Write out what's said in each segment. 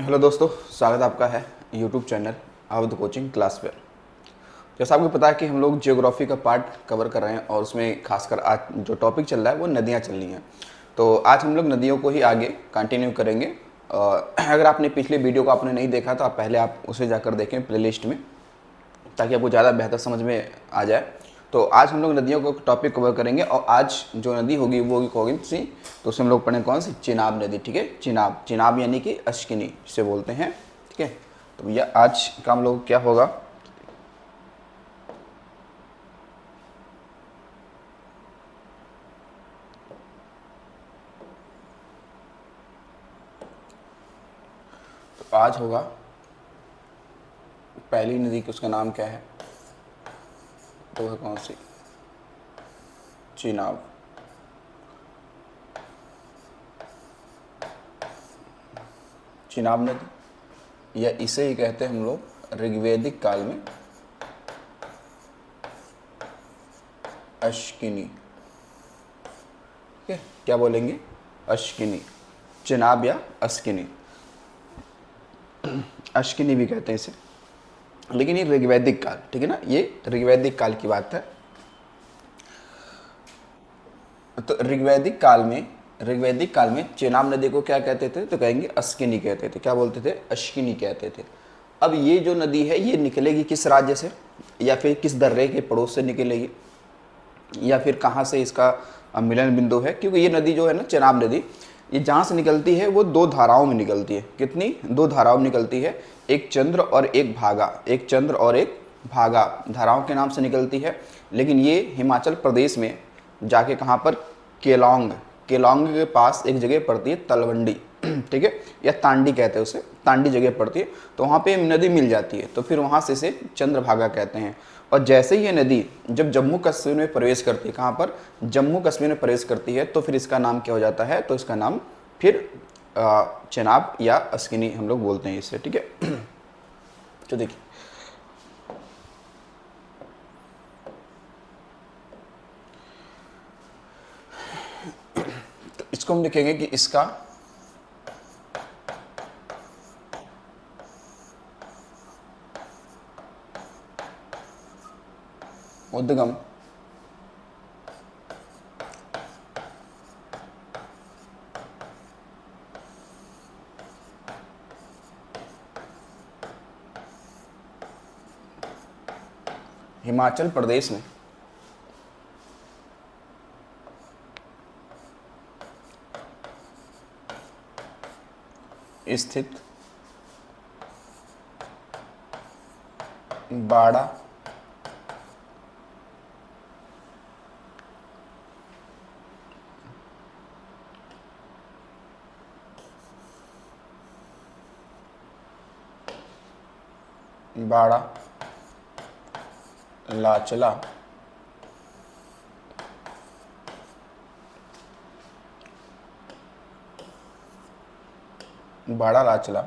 Hello दोस्तों, स्वागत आपका है YouTube channel Awadh coaching class पर। जैसा आपको पता है कि हम लोग जियोग्राफी का पार्ट कवर कर रहे हैं और उसमें खासकर आज जो टॉपिक चल रहा है वो नदियाँ चल रही हैं। तो आज हम लोग नदियों को ही आगे कंटिन्यू करेंगे। अगर आपने पिछले वीडियो को आपने नहीं देखा तो आप पहले आप उसे जाकर देखें प्लेलिस्ट में, ताकि आपको ज़्यादा बेहतर समझ में आ जाए। तो आज हम लोग नदियों को टॉपिक कवर करेंगे और आज जो नदी होगी वो होगी सी, तो उसे हम लोग पढ़ें कौन सी, चिनाब नदी। ठीक है, चिनाब, चिनाब यानी कि अश्किनी जिसे बोलते हैं। ठीक है, तो भैया आज का हम लोग क्या होगा, तो आज होगा पहली नदी की, उसका नाम क्या है, तो वह कौन सी, चिनाब। चिनाब नदी, या इसे ही कहते हैं हम लोग ऋग्वैदिक काल में अश्किनी। ठीक है, क्या बोलेंगे, अश्किनी, चिनाब या अश्किनी, अश्किनी भी कहते हैं इसे, लेकिन ये ऋग्वैदिक काल, ठीक है ना, ये ऋग्वैदिक काल की बात है। तो ऋग्वैदिक काल में चेनाब नदी को क्या कहते थे, तो कहेंगे अश्किनी कहते थे। क्या बोलते थे, अश्किनी कहते थे। अब ये जो नदी है ये निकलेगी किस राज्य से, या फिर किस दर्रे के पड़ोस से निकलेगी, या फिर कहाँ से इसका मिलन बिंदु है, क्योंकि ये नदी जो है ना, चेनाब नदी, ये जहाँ से निकलती है वो दो धाराओं में निकलती है। कितनी, दो धाराओं में निकलती है, एक चंद्र और एक भागा, एक चंद्र और एक भागा धाराओं के नाम से निकलती है। लेकिन ये हिमाचल प्रदेश में जाके कहाँ पर, केलोंग, केलोंग के पास एक जगह पड़ती है तलवंडी, ठीक है, या तांडी कहते हैं उसे, तांडी जगह पड़ती है, तो वहाँ पे नदी मिल जाती है, तो फिर वहाँ से इसे चंद्रभागा कहते हैं। और जैसे ही ये नदी जब जम्मू कश्मीर में प्रवेश करती है, कहाँ पर, जम्मू कश्मीर में प्रवेश करती है, तो फिर इसका नाम क्या हो जाता है, तो इसका नाम फिर चेनाब या अश्किनी हम लोग बोलते हैं इसे। ठीक है, तो देखिए तो इसको हम लिखेंगे कि इसका उद्गम हिमाचल प्रदेश में स्थित बाड़ा बाड़ा लाचला बाड़ा लाचला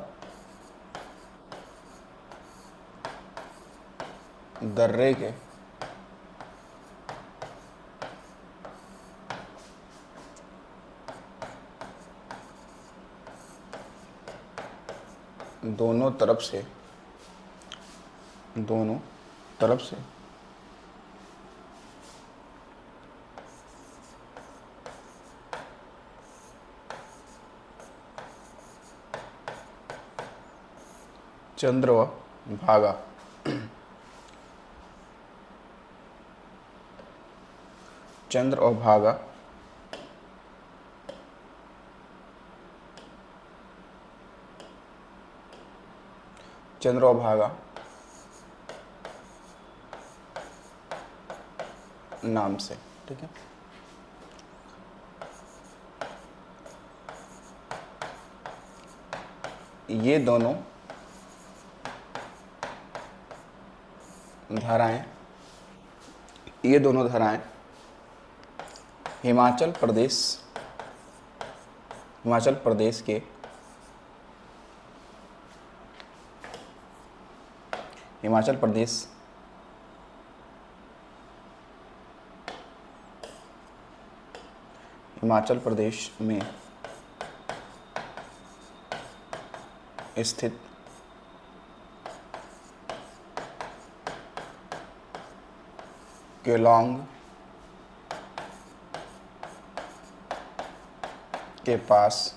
दर्रे के दोनों तरफ से, दोनों तरफ से चंद्र व भागा, चंद्र और भागा चंद्र और भागा नाम से। ठीक है, ये दोनों धाराएं, ये दोनों धाराएं हिमाचल प्रदेश, हिमाचल प्रदेश के हिमाचल प्रदेश हिमाचल प्रदेश में स्थित केलोंग के पास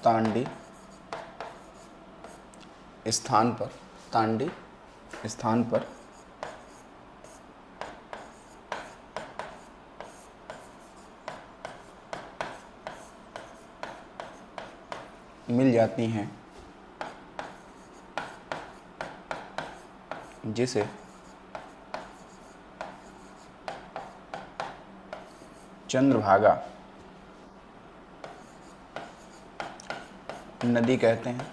तांडी स्थान पर मिल जाती हैं, जिसे चंद्रभागा नदी कहते हैं।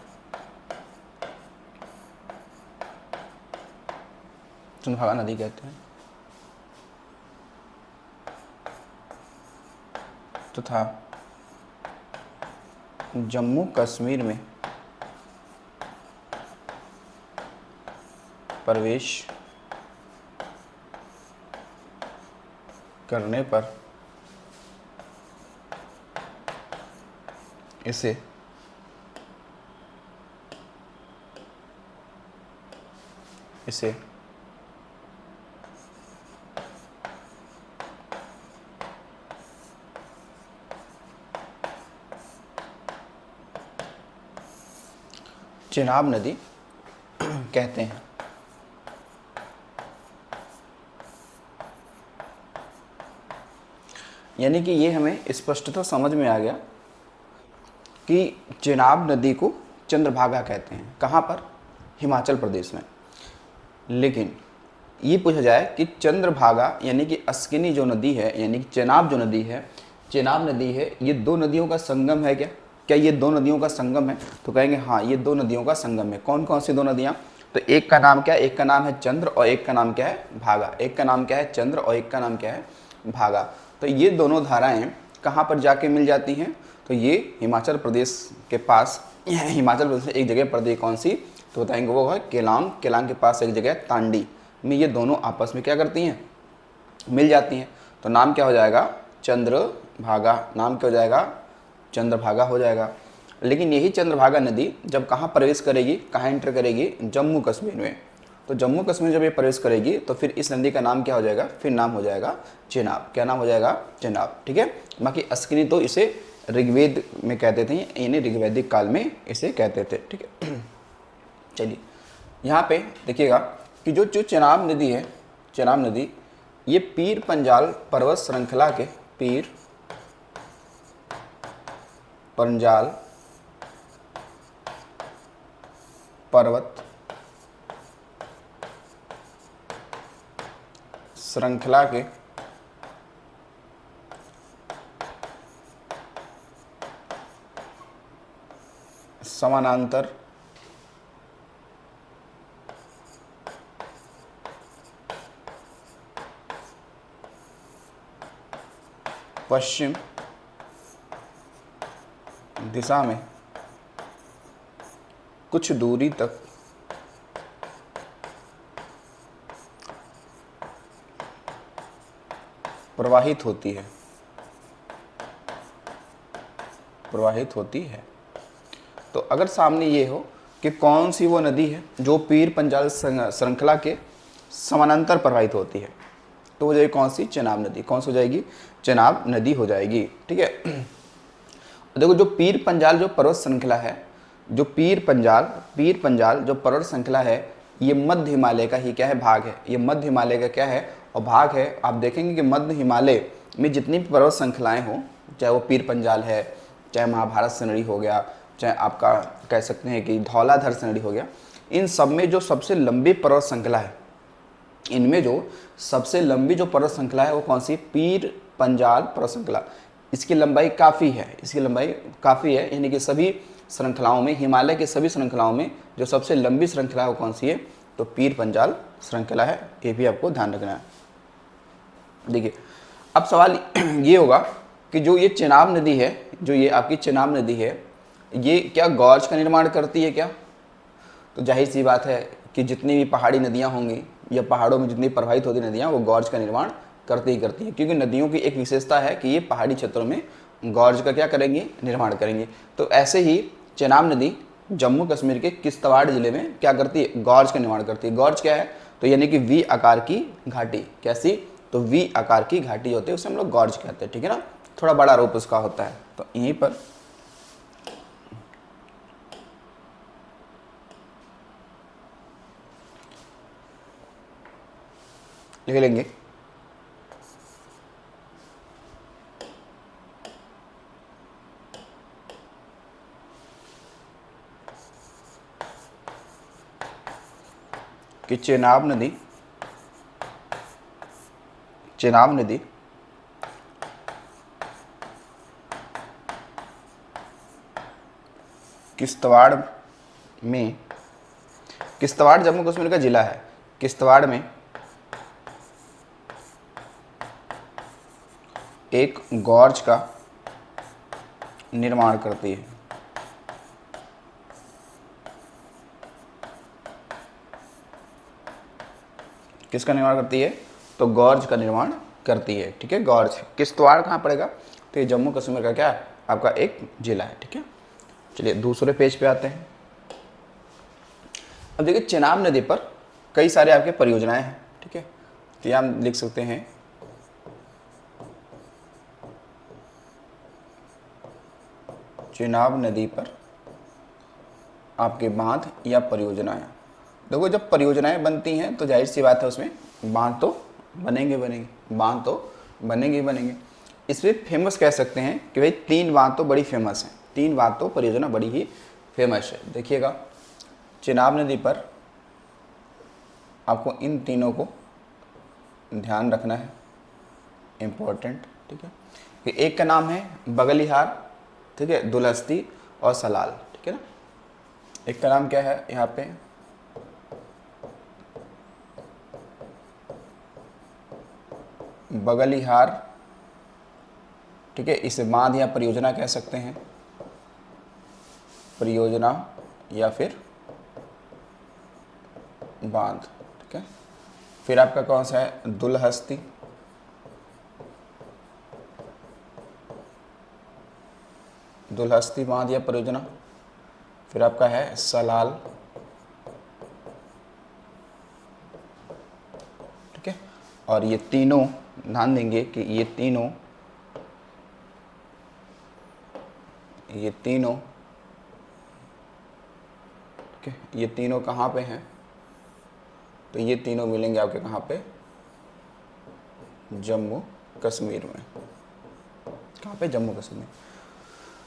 चंद्रभागा नदी कहते हैं तथा जम्मू कश्मीर में प्रवेश करने पर इसे चेनाब नदी कहते हैं। यानी कि ये हमें स्पष्टतः समझ में आ गया कि चेनाब नदी को चंद्रभागा कहते हैं। कहाँ पर? हिमाचल प्रदेश में। लेकिन ये पूछा जाए कि चंद्रभागा यानी कि अस्किनी जो नदी है, यानी कि चेनाब जो नदी है, चेनाब नदी है, ये दो नदियों का संगम है क्या? क्या ये दो नदियों का संगम है? तो कहेंगे हाँ, ये दो नदियों का संगम है। कौन कौन सी दो नदियाँ? तो एक का नाम क्या है? एक का नाम है चंद्र और एक का नाम क्या है? भागा। एक का नाम क्या है? चंद्र और एक का नाम क्या है? भागा। तो ये दोनों धाराएं कहाँ पर जाके मिल जाती हैं? तो ये हिमाचल प्रदेश के पास, हिमाचल प्रदेश में एक जगह पड़ती है। कौन सी? तो बताएंगे वो है केलांग। केलांग के पास एक जगह तांडी में ये दोनों आपस में क्या करती हैं? मिल जाती हैं। तो नाम क्या हो जाएगा? चंद्रभागा। नाम क्या हो जाएगा? चंद्रभागा हो जाएगा। लेकिन यही चंद्रभागा नदी जब कहाँ प्रवेश करेगी, कहाँ एंटर करेगी? जम्मू कश्मीर में। तो जम्मू कश्मीर जब ये प्रवेश करेगी तो फिर इस नदी का नाम क्या हो जाएगा? फिर नाम हो जाएगा चेनाब। क्या नाम हो जाएगा? चेनाब। ठीक है। बाकी अस्किनी तो इसे ऋग्वेद में कहते थे, यानी ऋग्वैदिक काल में इसे कहते थे। ठीक है। चलिए यहाँ पे देखिएगा कि जो चेनाब नदी है, चेनाब नदी ये पीर पंजाल पर्वत श्रृंखला के पीर पंजाल पर्वत श्रृंखला के समानांतर पश्चिम दिशा में कुछ दूरी तक प्रवाहित होती है, प्रवाहित होती है। तो अगर सामने ये हो कि कौन सी वो नदी है जो पीर पंजाल श्रृंखला के समानांतर प्रवाहित होती है, तो हो जाएगी कौन सी? चेनाब नदी। कौन सी हो जाएगी? चेनाब नदी हो जाएगी। ठीक है। देखो जो पीर पंजाल जो पर्वत श्रृंखला है, जो पीर पंजाल जो पर्वत श्रृंखला है, ये मध्य हिमालय का ही क्या है? भाग है। ये मध्य हिमालय का क्या है? और भाग है। आप देखेंगे कि मध्य हिमालय में जितनी भी पर्वत श्रृंखलाएं हों, चाहे वो पीर पंजाल है, चाहे महाभारत श्रेणी हो गया, चाहे आपका कह सकते हैं कि धौलाधर श्रेणी हो गया, इन सब में जो सबसे लंबी पर्वत श्रृंखला है, इनमें जो सबसे लंबी जो पर्वत श्रृंखला है वो कौन सी? पीर पंजाल पर्वत श्रृंखला। इसकी लंबाई काफ़ी है, इसकी लंबाई काफ़ी है। यानी कि सभी श्रृंखलाओं में, हिमालय के सभी श्रृंखलाओं में जो सबसे लंबी श्रृंखला है वो कौन सी है? तो पीर पंजाल श्रृंखला है। ये भी आपको ध्यान रखना है। देखिए अब सवाल ये होगा कि जो ये चेनाब नदी है, जो ये आपकी चेनाब नदी है, ये क्या गॉर्ज का निर्माण करती है क्या? तो जाहिर सी बात है कि जितनी भी पहाड़ी नदियाँ होंगी या पहाड़ों में जितनी प्रवाहित होती नदियाँ, वो गॉर्ज का निर्माण करती ही करती हैं। क्योंकि नदियों की एक विशेषता है कि ये पहाड़ी क्षेत्रों में गॉर्ज का क्या करेंगी, निर्माण करेंगी। तो ऐसे ही चेनाब नदी जम्मू कश्मीर के किश्तवाड़ जिले में क्या करती है, गॉर्ज का निर्माण करती है। गॉर्ज क्या है, तो यानी कि वी आकार की घाटी, कैसी, तो वी आकार की घाटी होती है, उसे हम लोग गॉर्ज कहते हैं, ठीक है ना, थोड़ा बड़ा रूप उसका होता है। तो यहीं पर लिख लेंगे कि चेनाब नदी किश्तवाड़ में, किश्तवाड़ जम्मू कश्मीर का जिला है, किश्तवाड़ में एक गॉर्ज का निर्माण करती है। किसका निर्माण करती है, तो गॉर्ज का निर्माण करती है, ठीक है। गॉर्ज, किश्तवाड़ कहाँ पड़ेगा, तो ये जम्मू कश्मीर का क्या है, आपका एक जिला है, ठीक है। चलिए दूसरे पेज पे आते हैं। अब देखिए चेनाब नदी पर कई सारे आपके परियोजनाएं हैं, ठीक है। तो यहाँ हम लिख सकते हैं चेनाब नदी पर आपके बांध या परियोजनाएं। देखो जब परियोजनाएं बनती हैं तो जाहिर सी बात है उसमें बांध तो बनेंगे, बांध तो बनेंगे ही बनेंगे। इसमें फेमस कह सकते हैं कि भाई 3 बांध तो बड़ी फेमस हैं, 3 बांध तो परियोजना बड़ी ही फेमस है। देखिएगा चेनाब नदी पर आपको इन तीनों को ध्यान रखना है, इम्पोर्टेंट, ठीक है। कि एक का नाम है बगलिहार, ठीक है, दुलहस्ती और सलाल, ठीक है ना। एक का नाम क्या है यहाँ पे, बगलिहार, ठीक है। इसे बांध या परियोजना कह सकते हैं, परियोजना या फिर बांध, ठीक है। फिर आपका कौन सा है, दुलहस्ती, दुलहस्ती बांध या परियोजना। फिर आपका है सलाल, ठीक है। और ये तीनों ध्यान देंगे कि ये तीनों ठीक है, ये तीनों कहाँ पे हैं, तो ये तीनों मिलेंगे आपके कहाँ पे, जम्मू कश्मीर में। कहाँ पे, जम्मू कश्मीर में।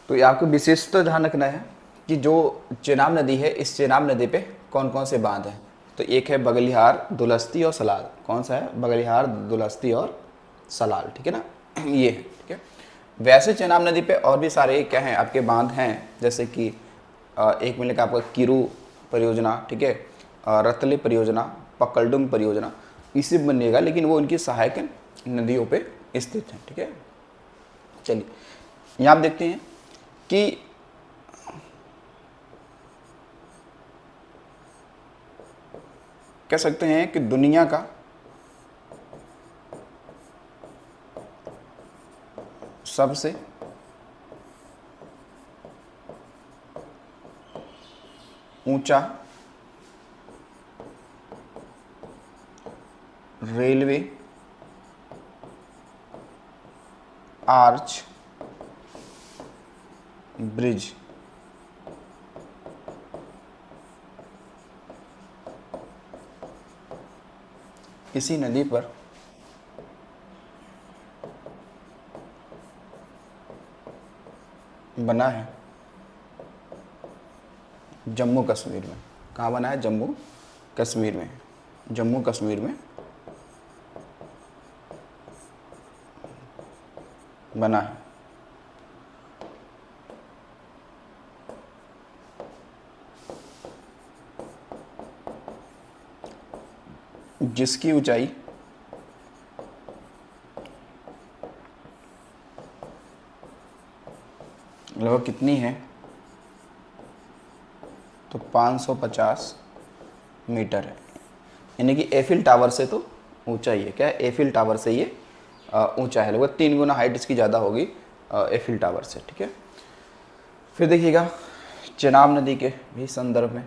तो ये आपको विशेषता ध्यान रखना है कि जो चेनाब नदी है, इस चेनाब नदी पे कौन कौन से बांध हैं। तो एक है बगलिहार, दुलहस्ती और सलाल। कौन सा है, बगलिहार, दुलहस्ती और सलाल, ठीक है ना, ये है, ठीक है। वैसे चेनाब नदी पे और भी सारे क्या हैं आपके बांध हैं, जैसे कि एक मिलेगा आपका किरू परियोजना, ठीक है, रतले परियोजना, पकलडुम परियोजना, इसे बनेगा, लेकिन वो इनकी सहायक नदियों पे स्थित है, ठीक है। चलिए यहाँ आप देखते हैं कि कह सकते हैं कि दुनिया का सबसे ऊंचा रेलवे आर्च ब्रिज इसी नदी पर बना है जम्मू कश्मीर में। कहाँ बना है, जम्मू कश्मीर में, जम्मू कश्मीर में बना है। जिसकी ऊंचाई लगभग कितनी है, तो 550 मीटर है। यानी कि एफिल टावर से तो ऊंचा ही है, क्या है, एफिल टावर से ये ऊंचा है, लगभग 3 गुना हाइट इसकी ज़्यादा होगी एफिल टावर से, ठीक है। फिर देखिएगा चेनाब नदी के भी संदर्भ में,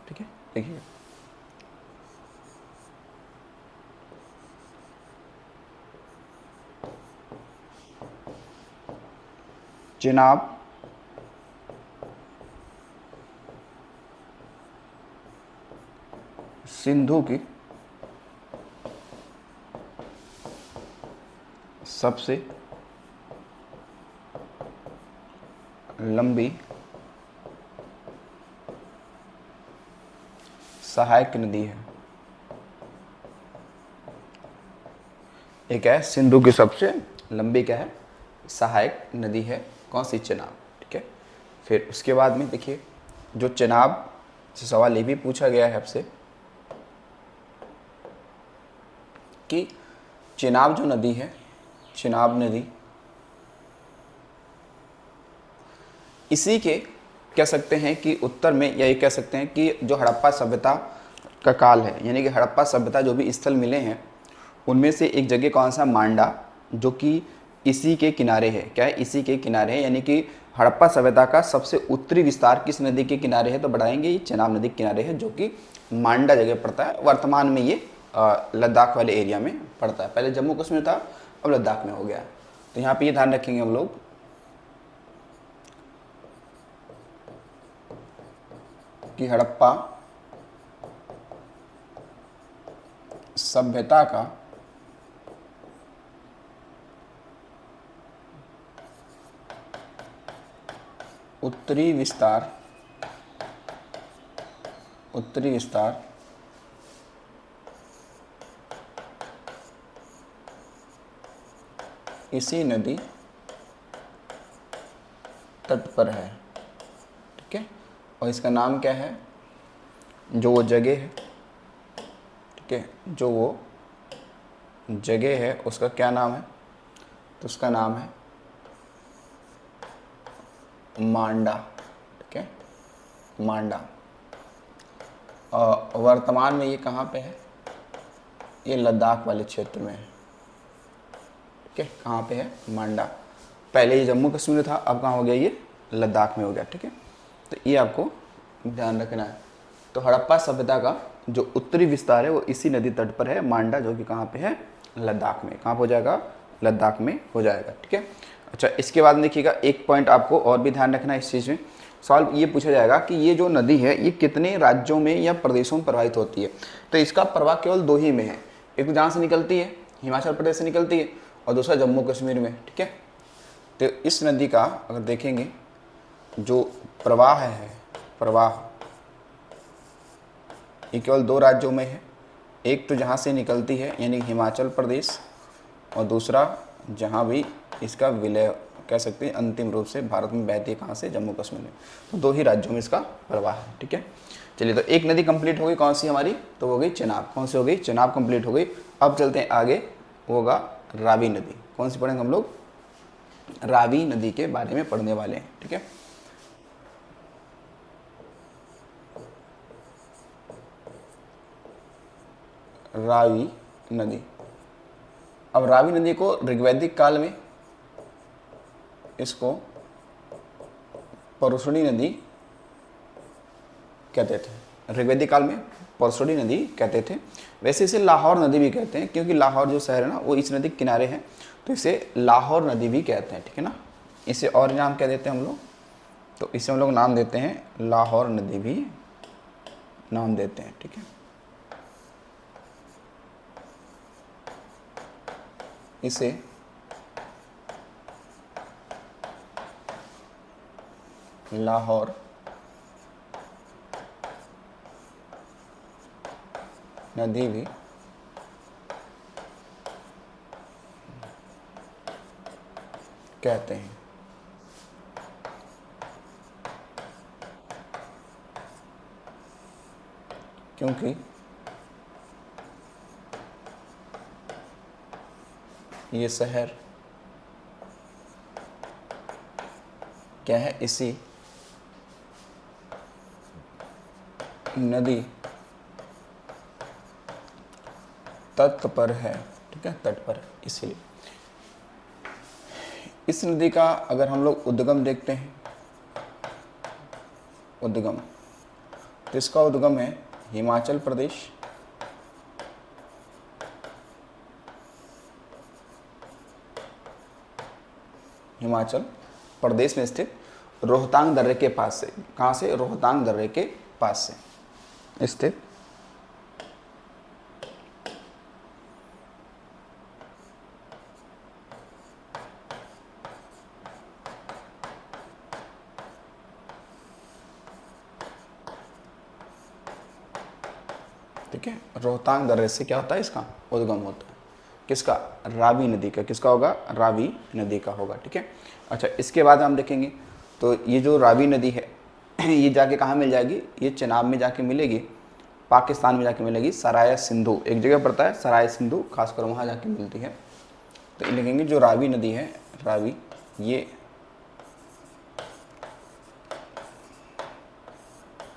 ठीक है, देखिए चेनाब सिंधु की सबसे लंबी सहायक नदी है। एक है सिंधु की सबसे लंबी क्या है, सहायक नदी है, कौन सी, चेनाब, ठीक है। फिर उसके बाद में देखिए जो चेनाब से सवाल ये भी पूछा गया है आपसे कि चेनाब जो नदी है, चेनाब नदी इसी के कह सकते हैं कि उत्तर में, या ये कह सकते हैं कि जो हड़प्पा सभ्यता का काल है, यानी कि हड़प्पा सभ्यता जो भी स्थल मिले हैं उनमें से एक जगह कौन सा, मांडा, जो कि इसी के किनारे है, क्या है, इसी के किनारे है, यानी कि हड़प्पा सभ्यता का सबसे उत्तरी विस्तार किस नदी के किनारे है, तो बढ़ाएंगे ये चेनाब नदी के किनारे है, जो कि मांडा जगह पड़ता है। वर्तमान में ये लद्दाख वाले एरिया में पड़ता है, पहले जम्मू कश्मीर था, अब लद्दाख में हो गया। तो यहाँ पे ये ध्यान रखेंगे हम लोग कि हड़प्पा सभ्यता का उत्तरी विस्तार इसी नदी तट पर है, ठीक है। और इसका नाम क्या है, जो वो जगह है, ठीक है, जो वो जगह है उसका क्या नाम है, तो उसका नाम है मांडा, ठीक है, मांडा। और वर्तमान में ये कहाँ पे है, ये लद्दाख वाले क्षेत्र में है, ठीक है, कहाँ पे है, मांडा। पहले ये जम्मू कश्मीर था, अब कहाँ हो गया, ये लद्दाख में हो गया, ठीक है। तो ये आपको ध्यान रखना है। तो हड़प्पा सभ्यता का जो उत्तरी विस्तार है वो इसी नदी तट पर है, मांडा, जो कि कहाँ पे है, लद्दाख में। कहाँ हो जाएगा, लद्दाख में हो जाएगा, ठीक है। अच्छा, इसके बाद देखिएगा एक पॉइंट आपको और भी ध्यान रखना है इस चीज़ में, सवाल ये पूछा जाएगा कि ये जो नदी है ये कितने राज्यों में या प्रदेशों में प्रवाहित होती है। तो इसका प्रवाह केवल दो ही में है, एक तो जहाँ से निकलती है, हिमाचल प्रदेश से निकलती है, और दूसरा जम्मू कश्मीर में, ठीक है। तो इस नदी का अगर देखेंगे जो प्रवाह है, प्रवाह ये केवल दो राज्यों में है, एक तो जहाँ से निकलती है यानी हिमाचल प्रदेश, और दूसरा जहाँ भी इसका विलय कह सकते हैं अंतिम रूप से भारत में बहती है, कहाँ से, जम्मू कश्मीर में। तो दो ही राज्यों में इसका प्रवाह है, ठीक है। चलिए, तो एक नदी कंप्लीट हो गई, कौन सी हमारी, तो हो गई चेनाब, कौन सी हो गई, चेनाब कंप्लीट हो गई। अब चलते हैं आगे, होगा रावी नदी, कौन सी पढ़ेंगे हम लोग, रावी नदी के बारे में पढ़ने वाले हैं, ठीक है। रावी नदी, अब रावी नदी को ऋग्वैदिक काल में इसको परशुनी नदी कहते थे, ऋग्वैदिक काल में परशुनी नदी कहते थे। वैसे इसे लाहौर नदी भी कहते हैं, क्योंकि लाहौर जो शहर है ना वो इस नदी के किनारे है, तो इसे लाहौर नदी भी कहते हैं, ठीक है ना। इसे और नाम क्या देते हैं हम लोग, तो इसे हम लोग नाम देते हैं लाहौर नदी भी नाम देते हैं, ठीक है। इसे लाहौर नदी भी कहते हैं, क्योंकि ये शहर क्या है, इसी नदी तट पर है, ठीक है, तट पर, इसीलिए। इस नदी का अगर हम लोग उद्गम देखते हैं, उद्गम, तो इसका उद्गम है हिमाचल प्रदेश, हिमाचल प्रदेश में स्थित रोहतांग दर्रे के पास से। कहाँ से? रोहतांग दर्रे के पास से स्थित ठीक है। रोहतांग दर्रे से क्या होता है? इसका उद्गम होता है। किसका? रावी नदी का। किसका होगा? रावी नदी का होगा। ठीक है। अच्छा, इसके बाद हम देखेंगे तो ये जो रावी नदी है ये जाके कहाँ मिल जाएगी? ये चेनाब में जाके मिलेगी, पाकिस्तान में जाके मिलेगी। सराय सिंधु एक जगह पड़ता है, सराय सिंधु, खासकर वहाँ जाके मिलती है। तो ये लिखेंगे जो रावी नदी है, रावी, ये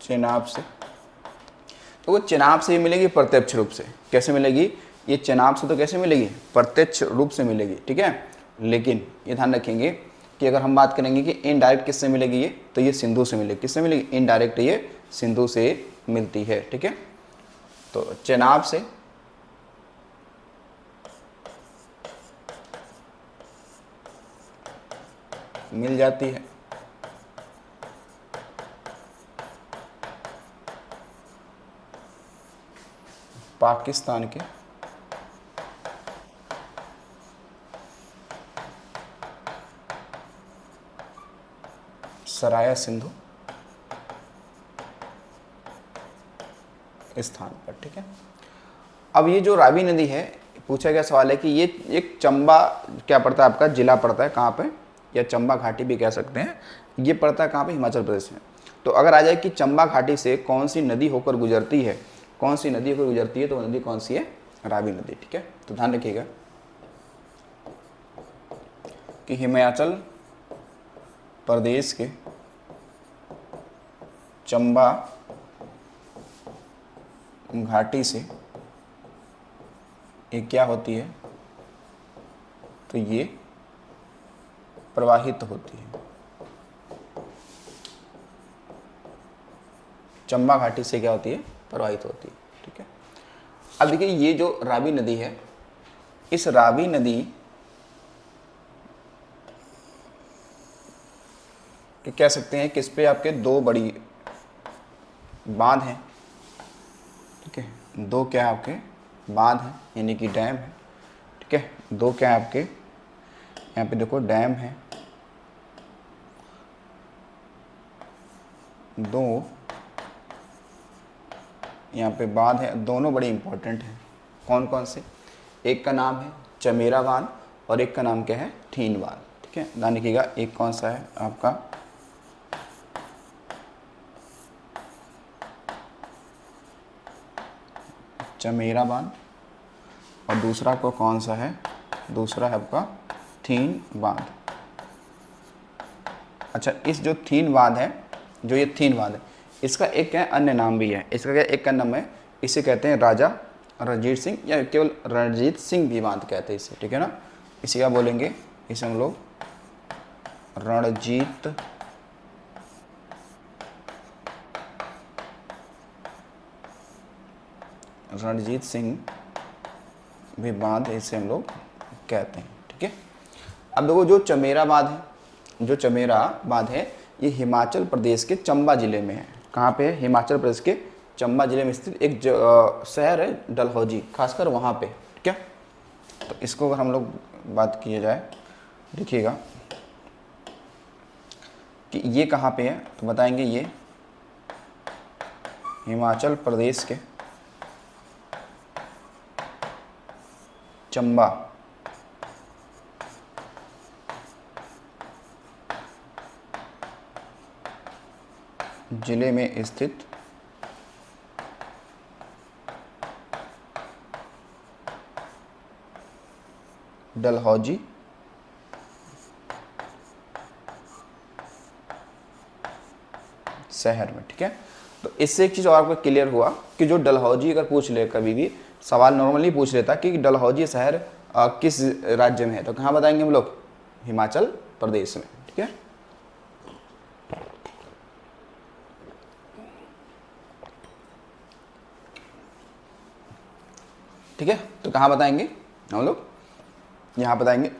चेनाब से, तो वो चेनाब से मिलेगी प्रत्यक्ष रूप से। कैसे मिलेगी? ये चेनाब से तो कैसे मिलेगी? प्रत्यक्ष रूप से मिलेगी। ठीक है। लेकिन ये ध्यान रखेंगे कि अगर हम बात करेंगे कि इनडायरेक्ट किससे मिलेगी ये, तो ये सिंधु से मिलेगी। किससे मिलेगी? इनडायरेक्ट ये सिंधु से मिलती है। ठीक है। तो चेनाब से मिल जाती है पाकिस्तान के सराया सिंधु स्थान पर। ठीक है। अब ये जो रावी नदी है, पूछा गया सवाल है कि ये एक चंबा क्या पड़ता है आपका? जिला पड़ता है। कहाँ पे? या चंबा घाटी भी कह सकते हैं। ये पड़ता है कहाँ पे? हिमाचल प्रदेश में। तो अगर आ जाए कि चंबा घाटी से कौन सी नदी होकर गुजरती है, कौन सी नदी होकर गुजरती है, तो वो नदी कौन सी है? रावी नदी। ठीक है। तो ध्यान रखिएगा कि हिमाचल प्रदेश के चंबा घाटी से ये क्या होती है? तो ये प्रवाहित होती है। चंबा घाटी से क्या होती है? प्रवाहित होती है। ठीक है। अब देखिए ये जो रावी नदी है, इस रावी नदी कि कह सकते हैं कि इस पे आपके दो बड़ी बांध हैं। ठीक है। दो क्या है आपके? बांध हैं, यानी कि डैम है। ठीक है। दो क्या है आपके? यहाँ पे देखो डैम है, दो यहाँ पे बांध है। दोनों बड़े इंपॉर्टेंट हैं। कौन कौन से? एक का नाम है चमेरा बांध और एक का नाम क्या है? ठीन बांध। ठीक है। ध्यान रखिएगा। एक कौन सा है आपका? चमेरा बांध, और दूसरा को कौन सा है? दूसरा है आपका ठीन बांध। अच्छा, इस जो ठीन बांध है, जो ये ठीन बांध है, इसका एक क्या है? अन्य नाम भी है। इसका क्या एक का नाम है? इसे कहते हैं राजा रणजीत सिंह, या केवल रणजीत सिंह भी बांध कहते हैं इसे। ठीक है ना। इसे क्या बोलेंगे? इसे हम लोग रणजीत सिंह भी बांध इसे हम लोग कहते हैं। ठीक है। अब देखो जो चमेरा बांध है, जो चमेरा बांध है, ये हिमाचल प्रदेश के चंबा जिले में है। कहाँ पे है? हिमाचल प्रदेश के चंबा जिले में स्थित एक शहर है डलहौजी, खासकर वहाँ पे। ठीक है। तो इसको अगर हम लोग बात किया जाए, देखिएगा कि ये कहाँ पे है, तो बताएंगे ये हिमाचल प्रदेश के चंबा जिले में स्थित डलहौजी शहर में। ठीक है। तो इससे एक चीज़ और आपको क्लियर हुआ कि जो डलहौजी अगर पूछ ले, कभी भी सवाल नॉर्मली पूछ लेता कि डलहौजी शहर किस राज्य में है, तो कहाँ बताएंगे हम लोग? हिमाचल प्रदेश में, ठीक है। ठीक है, तो कहाँ बताएंगे हम लोग, यहाँ बताएंगे।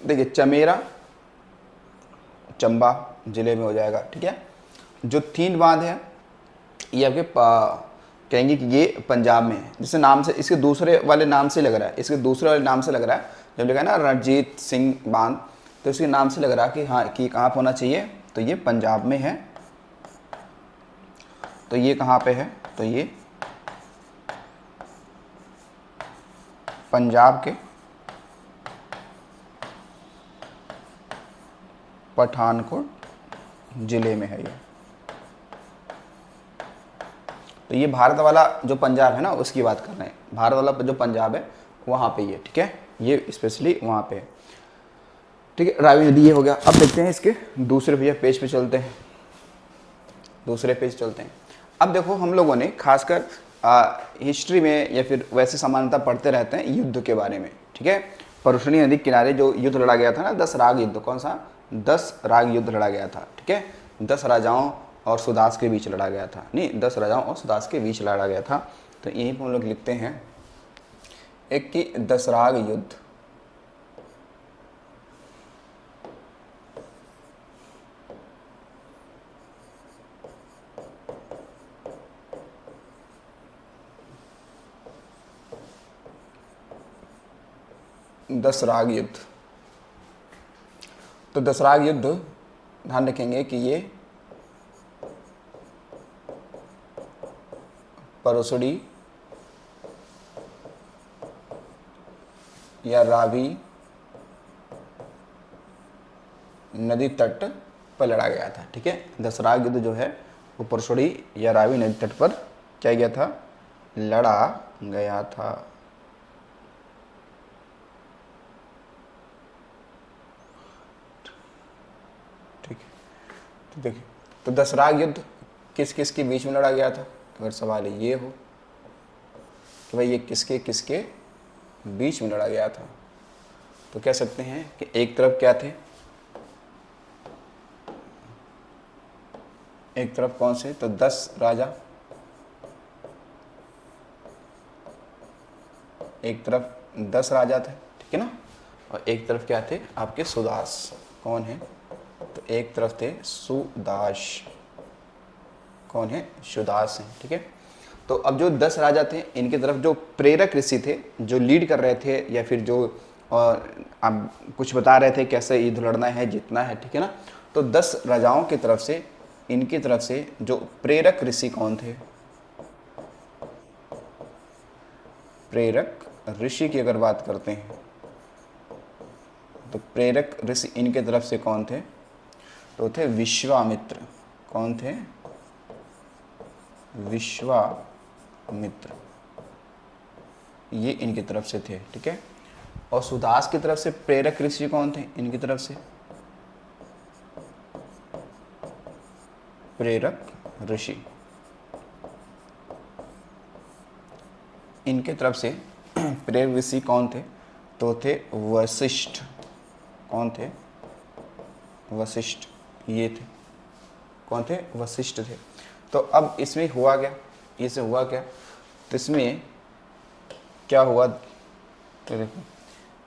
देखिए चमेरा चंबा जिले में हो जाएगा, ठीक है। जो 3 बांध है ये आपके कहेंगे कि ये पंजाब में है, जैसे नाम से इसके दूसरे वाले नाम से लग रहा है, इसके दूसरे वाले नाम से लग रहा है। जब लिखा है ना रणजीत सिंह बांध, तो इसके नाम से लग रहा है कि हाँ कि कहाँ पर होना चाहिए, तो ये पंजाब में है। तो ये कहाँ पे है, तो ये पंजाब के पठानकोट जिले में है ये। तो ये भारत वाला जो पंजाब है ना उसकी बात कर रहे हैं, भारत वाला जो पंजाब है वहाँ पे ये, ठीक है, ये स्पेशली वहाँ पे है, ठीक है। रावी नदी ये हो गया। अब देखते हैं इसके दूसरे भैया पेज पे चलते हैं, दूसरे पेज चलते हैं। अब देखो हम लोगों ने खासकर हिस्ट्री में या फिर वैसे सामान्यतः पढ़ते रहते हैं युद्ध के बारे में, ठीक है। परुषणी नदी किनारे जो युद्ध लड़ा गया था ना, 10 राग युद्ध, कौन सा, 10 राग युद्ध लड़ा गया था, ठीक है। 10 राजाओं और सुदास के बीच लड़ा गया था, नहीं 10 राजाओं और सुदास के बीच लड़ा गया था। तो यहीं पर हम लोग लिखते हैं एक कि 10 राग युद्ध, दसराग युद्ध। तो दसराग युद्ध ध्यान रखेंगे कि ये परसुड़ी या रावी नदी तट पर लड़ा गया था, ठीक है। दसराग युद्ध जो है वो परसुड़ी या रावी नदी तट पर क्या गया था, लड़ा गया था। ठीक है, तो देखिए तो दसराग युद्ध किस किस के बीच में लड़ा गया था। अगर सवाल ये हो कि भाई ये किसके किसके बीच में लड़ा गया था, तो कह सकते हैं कि एक तरफ क्या थे, एक तरफ कौन से, तो 10 राजा, एक तरफ 10 राजा थे, ठीक है ना, और एक तरफ क्या थे आपके सुदास, कौन है, तो एक तरफ थे सुदास, कौन है, सुदास हैं, ठीक है। तो अब जो 10 राजा थे इनकी तरफ जो प्रेरक ऋषि थे जो लीड कर रहे थे या फिर जो अब कुछ बता रहे थे कैसे युद्ध लड़ना है जीतना है, ठीक है ना। तो 10 राजाओं की तरफ से इनकी तरफ से जो प्रेरक ऋषि कौन थे, प्रेरक ऋषि की अगर बात करते हैं तो प्रेरक ऋषि इनके तरफ से कौन थे, तो थे विश्वामित्र, कौन थे, विश्वामित्र, ये इनकी तरफ से थे, ठीक है। और सुदास की तरफ से प्रेरक ऋषि कौन थे, इनकी तरफ से प्रेरक ऋषि, इनके तरफ से प्रेरक ऋषि कौन थे, तो थे वशिष्ठ, कौन थे, वशिष्ठ, ये थे, कौन थे, वशिष्ठ थे। तो अब इसमें हुआ क्या, इससे हुआ क्या, तो इसमें क्या हुआ, तो देखो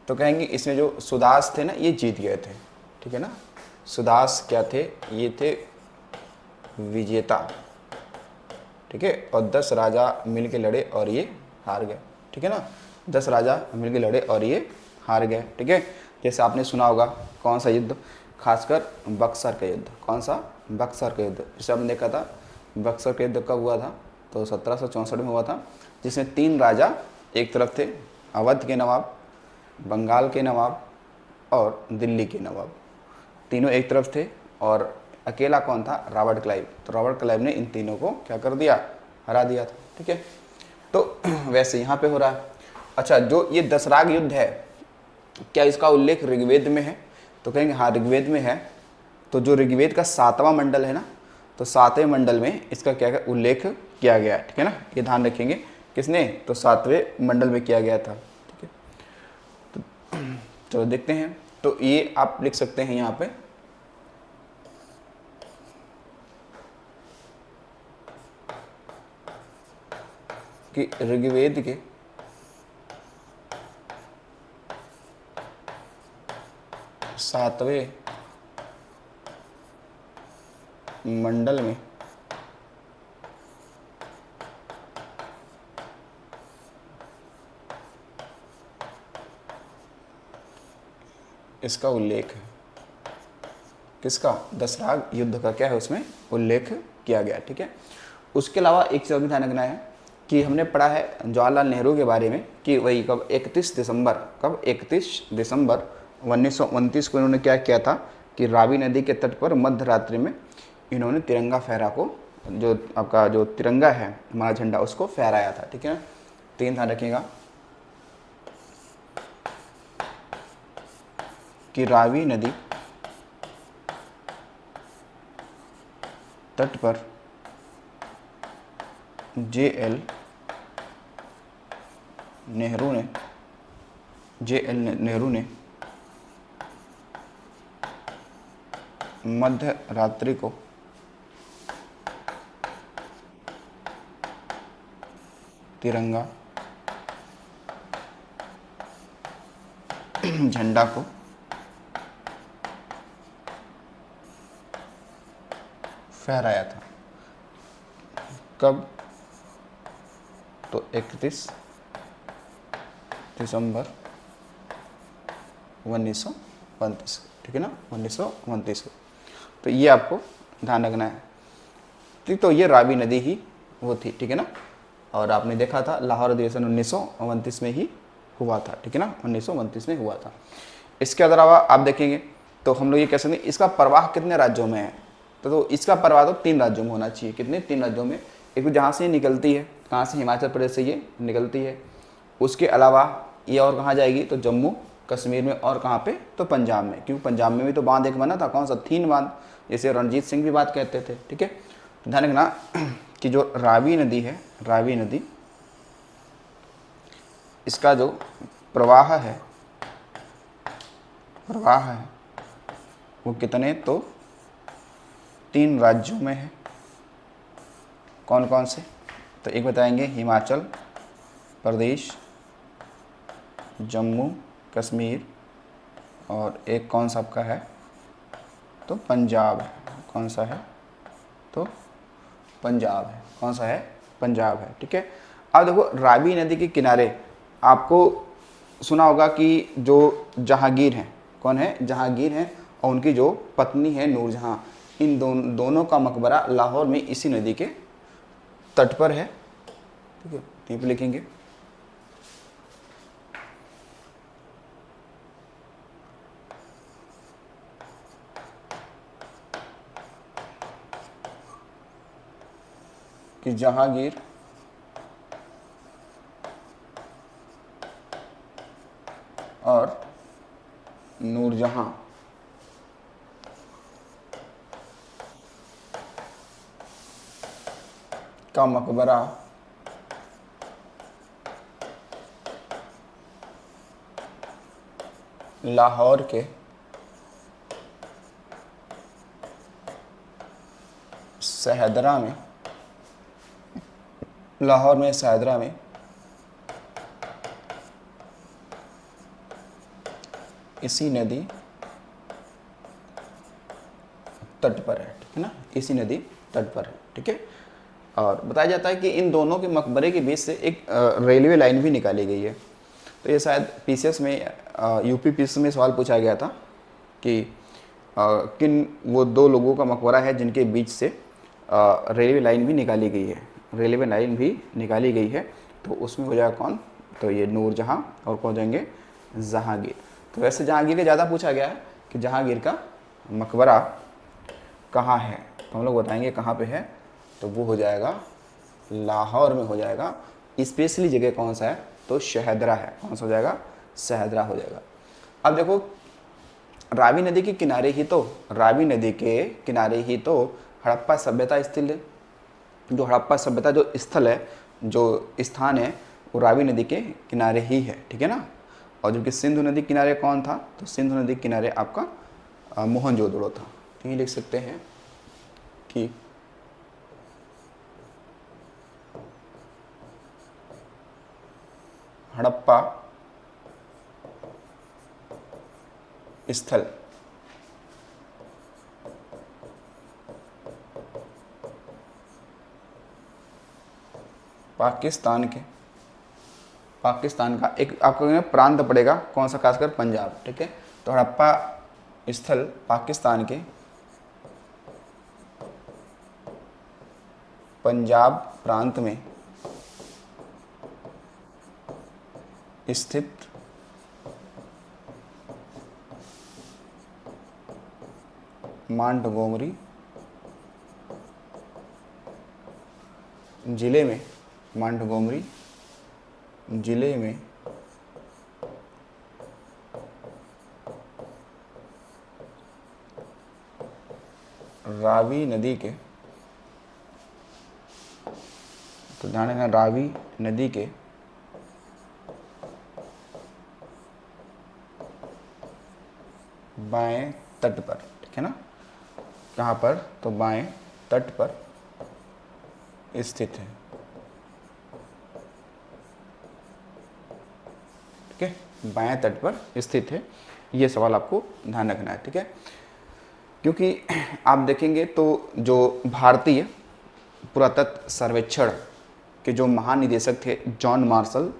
तो कहेंगे इसमें जो सुदास थे ना ये जीत गए थे, ठीक है ना। सुदास क्या थे, ये थे विजेता, ठीक है। और 10 राजा मिलके लड़े और ये हार गए, ठीक है ना। 10 राजा मिलके लड़े और ये हार गए, ठीक है। जैसे आपने सुना होगा कौन सा युद्ध, खासकर बक्सर का युद्ध, कौन सा, बक्सर का युद्ध। जैसे आपने देखा था बक्सर का युद्ध कब हुआ था, तो 1764 में हुआ था, जिसमें 3 राजा एक तरफ थे, अवध के नवाब, बंगाल के नवाब और दिल्ली के नवाब, तीनों एक तरफ थे और अकेला कौन था, रॉबर्ट क्लाइव। तो रॉबर्ट क्लाइव ने इन तीनों को क्या कर दिया, हरा दिया था, ठीक है। तो वैसे यहाँ पे हो रहा है। अच्छा, जो ये दसराग युद्ध है क्या इसका उल्लेख ऋग्वेद में है, तो कहेंगे हाँ ऋग्वेद में है। तो जो ऋग्वेद का 7वां मंडल है ना, तो 7वें मंडल में इसका क्या उल्लेख किया गया है, ठीक है ना। ये ध्यान रखेंगे किसने, तो 7वें मंडल में किया गया था, ठीक है। तो चलो देखते हैं तो ये आप लिख सकते हैं यहाँ पे कि ऋग्वेद के सातवें मंडल में इसका उल्लेख है। किसका? दशराग युद्ध का क्या है उसमें उल्लेख किया गया। ठीक है, उसके अलावा एक चीज़ भी ध्यान रखना है कि हमने पढ़ा है जवाहरलाल नेहरू के बारे में कि वही कब 31 दिसंबर 1929 को इन्होंने क्या किया था कि रावी नदी के तट पर मध्य रात्रि में इन्होंने तिरंगा फहरा को, जो आपका जो तिरंगा है हमारा झंडा, उसको फहराया था। ठीक है, तीन ध्यान रखिएगा कि रावी नदी तट पर जे.एल. नेहरू ने मध्य रात्रि को तिरंगा झंडा को फहराया था। कब? तो 31 दिसंबर 1929। ठीक है ना, 1929 को। तो ये आपको ध्यान रखना है। तो ये रावी नदी ही वो थी। ठीक है ना, और आपने देखा था लाहौर अधिवेशन 1929 में ही हुआ था। ठीक है ना, 1929 में हुआ था। इसके अलावा आप देखेंगे तो हम लोग ये कह सकते हैं इसका प्रवाह कितने राज्यों में है। तो इसका प्रवाह तो 3 राज्यों में होना चाहिए। कितने? 3 राज्यों में। एक तो जहाँ से ये निकलती है, कहाँ से? हिमाचल प्रदेश से ये निकलती है। उसके अलावा ये और कहाँ जाएगी? तो जम्मू कश्मीर में। और कहाँ पे? तो पंजाब में, क्योंकि पंजाब में भी तो बांध एक बना था। कौन सा? थीन बांध, जैसे रणजीत सिंह भी बात कहते थे। ठीक है, ध्यान रखना कि जो रावी नदी है, रावी नदी, इसका जो प्रवाह है वो कितने? तो 3 राज्यों में है। कौन कौन से? तो एक बताएंगे हिमाचल प्रदेश, जम्मू कश्मीर, और एक कौन सा आपका है? तो पंजाब है। कौन सा है? तो पंजाब है। कौन सा है? पंजाब है। ठीक है, अब देखो रावी नदी के किनारे आपको सुना होगा कि जो जहांगीर हैं, कौन है? जहांगीर हैं, और उनकी जो पत्नी है नूरजहां, इन दोनों का मकबरा लाहौर में इसी नदी के तट पर है। ठीक है, यहीं पर लिखेंगे कि जहांगीर और नूरजहां का मकबरा लाहौर के सहदरा में, लाहौर में सहदरा में इसी नदी तट पर है। ठीक है ना, इसी नदी तट पर है। ठीक है, और बताया जाता है कि इन दोनों के मकबरे के बीच से एक रेलवे लाइन भी निकाली गई है। तो ये शायद पीसीएस में यूपी पीसीएस में सवाल पूछा गया था कि किन वो 2 लोगों का मकबरा है जिनके बीच से रेलवे लाइन भी निकाली गई है। रेलवे लाइन भी निकाली गई है, तो उसमें हो जाएगा कौन? तो ये नूरजहां, और कौन जाएंगे? जहांगीर। तो वैसे जहांगीर का ज़्यादा पूछा गया है कि जहांगीर का मकबरा कहाँ है, तो हम लोग बताएंगे कहाँ पे है। तो वो हो जाएगा लाहौर में हो जाएगा। स्पेशली जगह कौन सा है? तो शहदरा है। कौन सा हो जाएगा? शहदरा हो जाएगा। अब देखो रावी नदी के किनारे ही तो, रावी नदी के किनारे ही तो हड़प्पा सभ्यता स्थित है। जो हड़प्पा सभ्यता जो स्थल है, जो स्थान है, वो रावी नदी के किनारे ही है। ठीक है ना, और जबकि सिंधु नदी किनारे कौन था, तो सिंधु नदी किनारे आपका मोहनजोदड़ो था। तो ये लिख सकते हैं कि हड़प्पा स्थल पाकिस्तान का एक आपको प्रांत पड़ेगा, कौन सा, खासकर पंजाब, ठीक है। तो हड़प्पा स्थल पाकिस्तान के पंजाब प्रांत में स्थित मांटगोमरी जिले में, मांटगोमरी जिले में रावी नदी के, तो ध्यान रखना रावी नदी के बाएं तट पर, ठीक है ना, कहाँ पर, तो बाएं तट पर स्थित है, ठीक है, बाएं तट पर स्थित है। ये सवाल आपको ध्यान रखना है, ठीक है, क्योंकि आप देखेंगे तो जो भारतीय पुरातत्व सर्वेक्षण के जो महानिदेशक थे जॉन मार्शल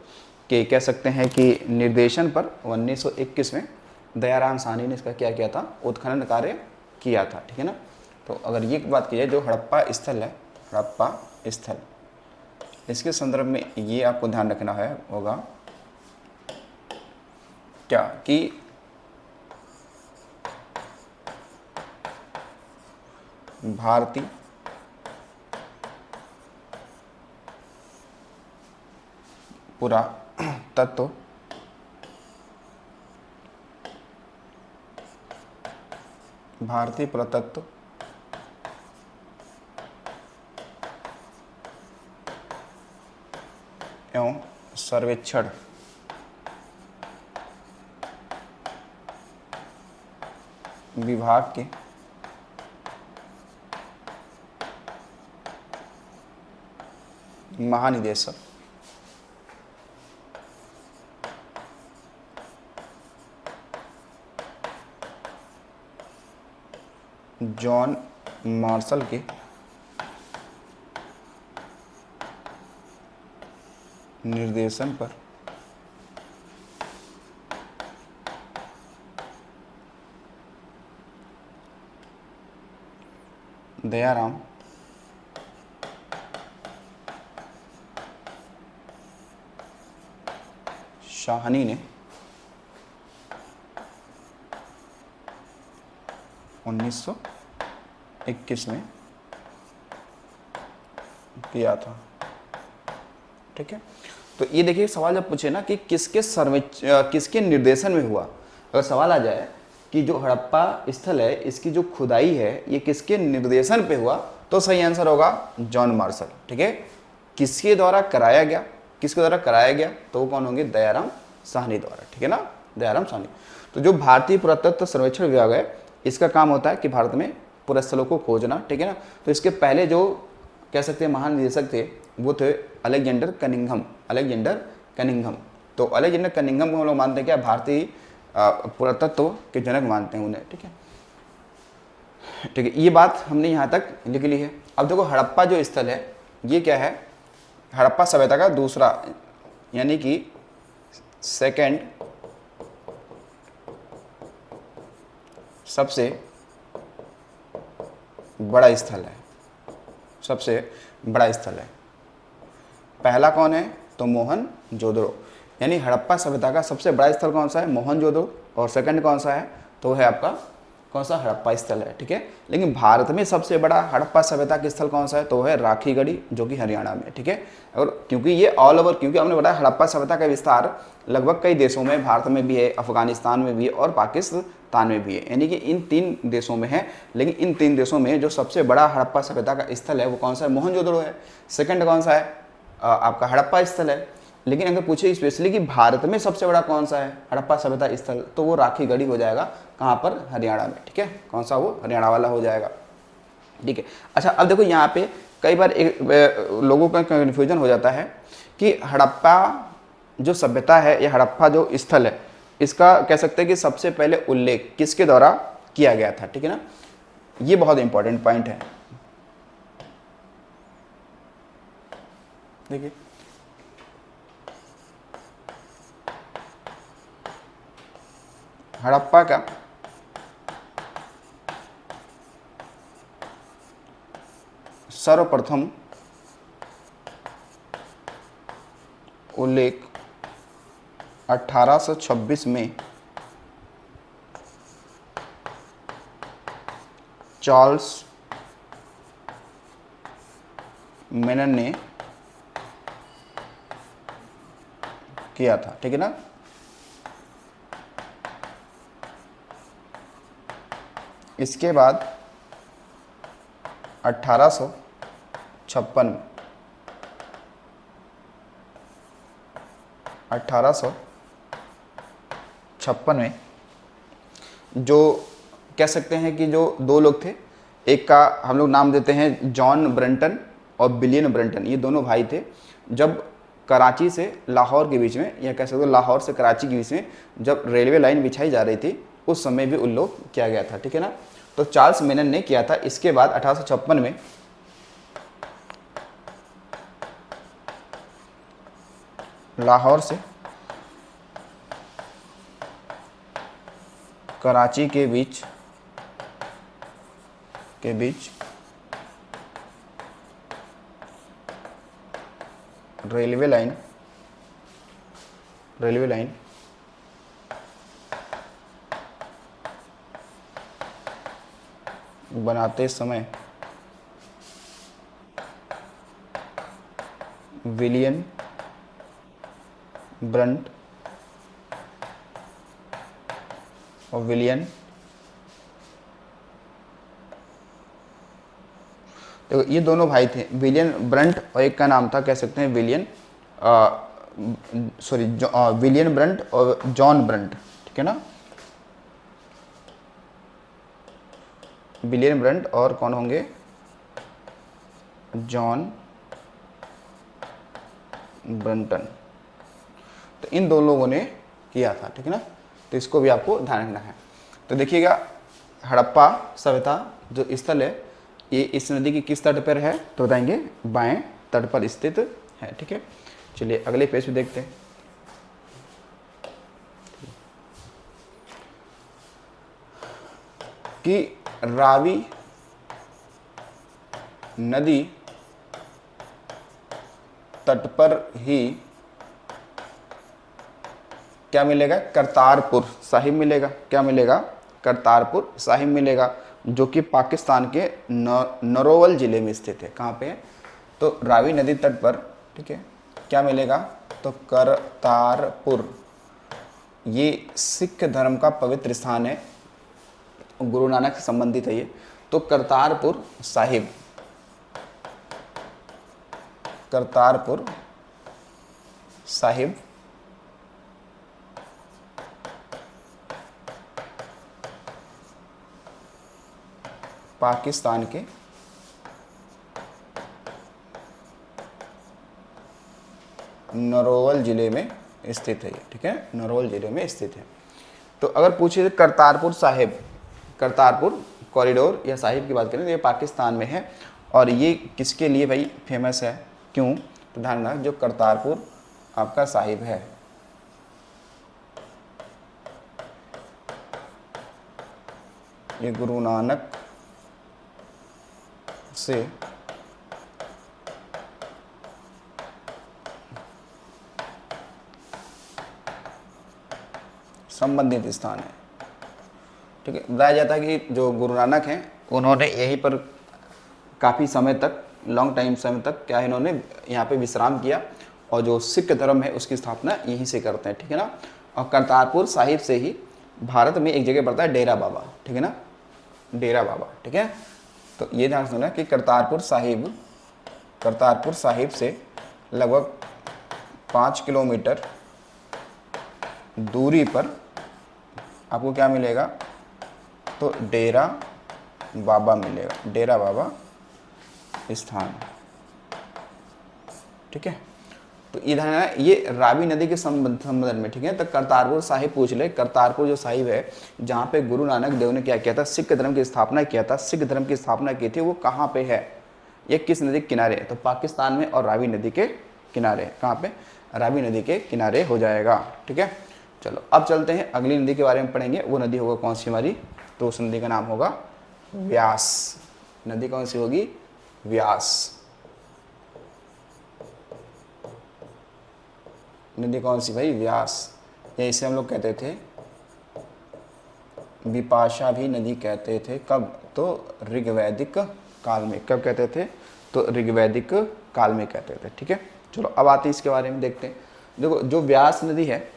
के, कह सकते हैं कि निर्देशन पर 1921 में दयाराम साहनी ने इसका क्या किया था, उत्खनन कार्य किया था, ठीक है ना। तो अगर ये बात की जाए, जो हड़प्पा स्थल है, हड़प्पा स्थल, इसके संदर्भ में ये आपको ध्यान रखना है होगा क्या, कि भारतीय पुरातत्व एवं सर्वेक्षण विभाग के महानिदेशक जॉन मार्शल के निर्देशन पर दयाराम साहनी ने 1921 में किया था, ठीक है। तो ये देखिए सवाल जब पूछे ना कि किसके निर्देशन में हुआ, अगर सवाल आ जाए कि जो हड़प्पा स्थल है इसकी जो खुदाई है ये किसके निर्देशन पे हुआ, तो सही आंसर होगा जॉन मार्शल, ठीक है। किसके द्वारा कराया गया, किसके द्वारा कराया गया, तो वो कौन होंगे, दयाराम साहनी द्वारा, ठीक है ना, दयाराम साहनी। तो जो भारतीय पुरातत्व सर्वेक्षण विभाग है, इसका काम होता है कि भारत में पुरास्थलों को खोजना, ठीक है ना। तो इसके पहले जो कह सकते हैं महानिदेशक थे वो थे अलेक्जेंडर कनिंघम, तो अलेक्जेंडर कनिंघम को हम लोग मानते हैं क्या, भारतीय पुरातत्व के जनक मानते हैं उन्हें, ठीक है, ठीक है। ये बात हमने यहाँ तक लिख ली है। अब देखो हड़प्पा जो स्थल है ये क्या है, हड़प्पा सभ्यता का दूसरा यानी कि सेकंड सबसे बड़ा स्थल है, सबसे बड़ा स्थल है। पहला कौन है, तो मोहनजोदड़ो, यानी हड़प्पा सभ्यता का सबसे बड़ा स्थल कौन सा है, मोहनजोदड़ो, और सेकंड कौन सा है, तो है आपका कौन सा, हड़प्पा स्थल है, ठीक है। लेकिन भारत में सबसे बड़ा हड़प्पा सभ्यता का स्थल कौन सा है, तो है राखीगढ़ी, जो कि हरियाणा में, ठीक है। और क्योंकि ये ऑल ओवर, क्योंकि हमने बताया हड़प्पा सभ्यता का विस्तार लगभग कई देशों में, भारत में भी है, अफगानिस्तान में भी है और पाकिस्तान में भी है, यानी कि इन 3 देशों में है। लेकिन इन 3 देशों में जो सबसे बड़ा हड़प्पा सभ्यता का स्थल है वो कौन सा है, मोहनजोदड़ो है। सेकंड कौन सा है, आपका हड़प्पा स्थल है। लेकिन अगर पूछे स्पेशली कि भारत में सबसे बड़ा कौन सा है हड़प्पा सभ्यता स्थल, तो वो राखीगढ़ी हो जाएगा। कहाँ पर? हरियाणा में। ठीक है, कौन सा? वो हरियाणा वाला हो जाएगा। ठीक है। अच्छा, अब देखो यहाँ पे कई बार लोगों का कन्फ्यूजन हो जाता है कि हड़प्पा जो सभ्यता है या हड़प्पा जो स्थल है, इसका कह सकते हैं कि सबसे पहले उल्लेख किसके द्वारा किया गया था। ठीक है ना, ये बहुत इंपॉर्टेंट पॉइंट है। देखिए, हड़प्पा का सर्वप्रथम उल्लेख 1826 में चार्ल्स मेनन ने किया था। ठीक है ना, इसके बाद 1856 में 1856 में जो कह सकते हैं कि जो दो लोग थे, एक का हम लोग नाम देते हैं जॉन ब्रंटन और विलियम ब्रंटन, ये दोनों भाई थे। जब कराची से लाहौर के बीच में, या कह सकते हो लाहौर से कराची के बीच में जब रेलवे लाइन बिछाई जा रही थी, उस समय भी उल्लेख किया गया था। ठीक है ना, तो चार्ल्स मेनन ने किया था। इसके बाद 1856 में लाहौर से कराची के बीच रेलवे लाइन बनाते समय विलियम ब्रंट और विलियम, देखो ये दोनों भाई थे, विलियम ब्रंट, और एक का नाम था कह सकते हैं विलियम ब्रंट और जॉन ब्रंट। ठीक है ना, विलियम ब्रंट और कौन होंगे? John Brunton. तो इन दोनों लोगों ने किया था। ठीक है ना, तो इसको भी आपको ध्यान रखना है। तो देखिएगा, हड़प्पा सभ्यता जो स्थल है, ये इस नदी की किस तट पर है? तो बताएंगे बाएं तट पर स्थित है। ठीक है, चलिए अगले पेज पे देखते हैं। कि रावी नदी तट पर ही क्या मिलेगा? करतारपुर साहिब मिलेगा। क्या मिलेगा? करतारपुर साहिब मिलेगा, जो कि पाकिस्तान के नरोवल जिले में स्थित है। कहाँ पे? तो रावी नदी तट पर। ठीक है, क्या मिलेगा? तो करतारपुर, ये सिख धर्म का पवित्र स्थान है, गुरु नानक से संबंधित है ये। तो करतारपुर साहिब, करतारपुर साहिब पाकिस्तान के नरोवल जिले में स्थित है। ठीक है, नरोवल जिले में स्थित है। तो अगर पूछे करतारपुर साहिब, करतारपुर कॉरिडोर या साहिब की बात करें तो ये पाकिस्तान में है। और ये किसके लिए भाई फेमस है, क्यों? तो ध्यान रखना, जो करतारपुर आपका साहिब है, ये गुरु नानक से संबंधित स्थान है। ठीक है, बताया जाता है कि जो गुरु नानक हैं, उन्होंने यहीं पर काफ़ी समय तक, लॉन्ग टाइम समय तक क्या है, इन्होंने यहाँ पे विश्राम किया, और जो सिख धर्म है उसकी स्थापना यहीं से करते हैं। ठीक है ना, और करतारपुर साहिब से ही भारत में एक जगह पड़ता है डेरा बाबा। ठीक है ना, डेरा बाबा। ठीक है, तो ये ध्यान रखना कि करतारपुर साहिब से लगभग 5 किलोमीटर दूरी पर आपको क्या मिलेगा, तो डेरा बाबा मिलेगा, डेरा बाबा स्थान। ठीक है, तो इधर है ये रावी नदी के संबंध में। ठीक है, तो करतारपुर साहिब पूछ ले, करतारपुर जो साहिब है जहाँ पे गुरु नानक देव ने क्या किया था, सिख धर्म की स्थापना किया था, सिख धर्म की स्थापना की थी, वो कहाँ पे है, ये किस नदी के किनारे है, तो पाकिस्तान में और रावी नदी के किनारे। कहाँ पे, रावी नदी के किनारे हो जाएगा। ठीक है, चलो अब चलते हैं अगली नदी के बारे में पढ़ेंगे। वो नदी होगा कौन सी हमारी, तो उस नदी का नाम होगा व्यास। नदी कौन सी होगी, व्यास। नदी कौन सी भाई, व्यास, या इसे हम लोग कहते थे विपाशा भी नदी कहते थे। कब, तो ऋग्वैदिक काल में। कब कहते थे, तो ऋग्वैदिक काल में कहते थे। ठीक है, चलो अब आते हैं इसके बारे में देखते हैं। देखो जो व्यास नदी है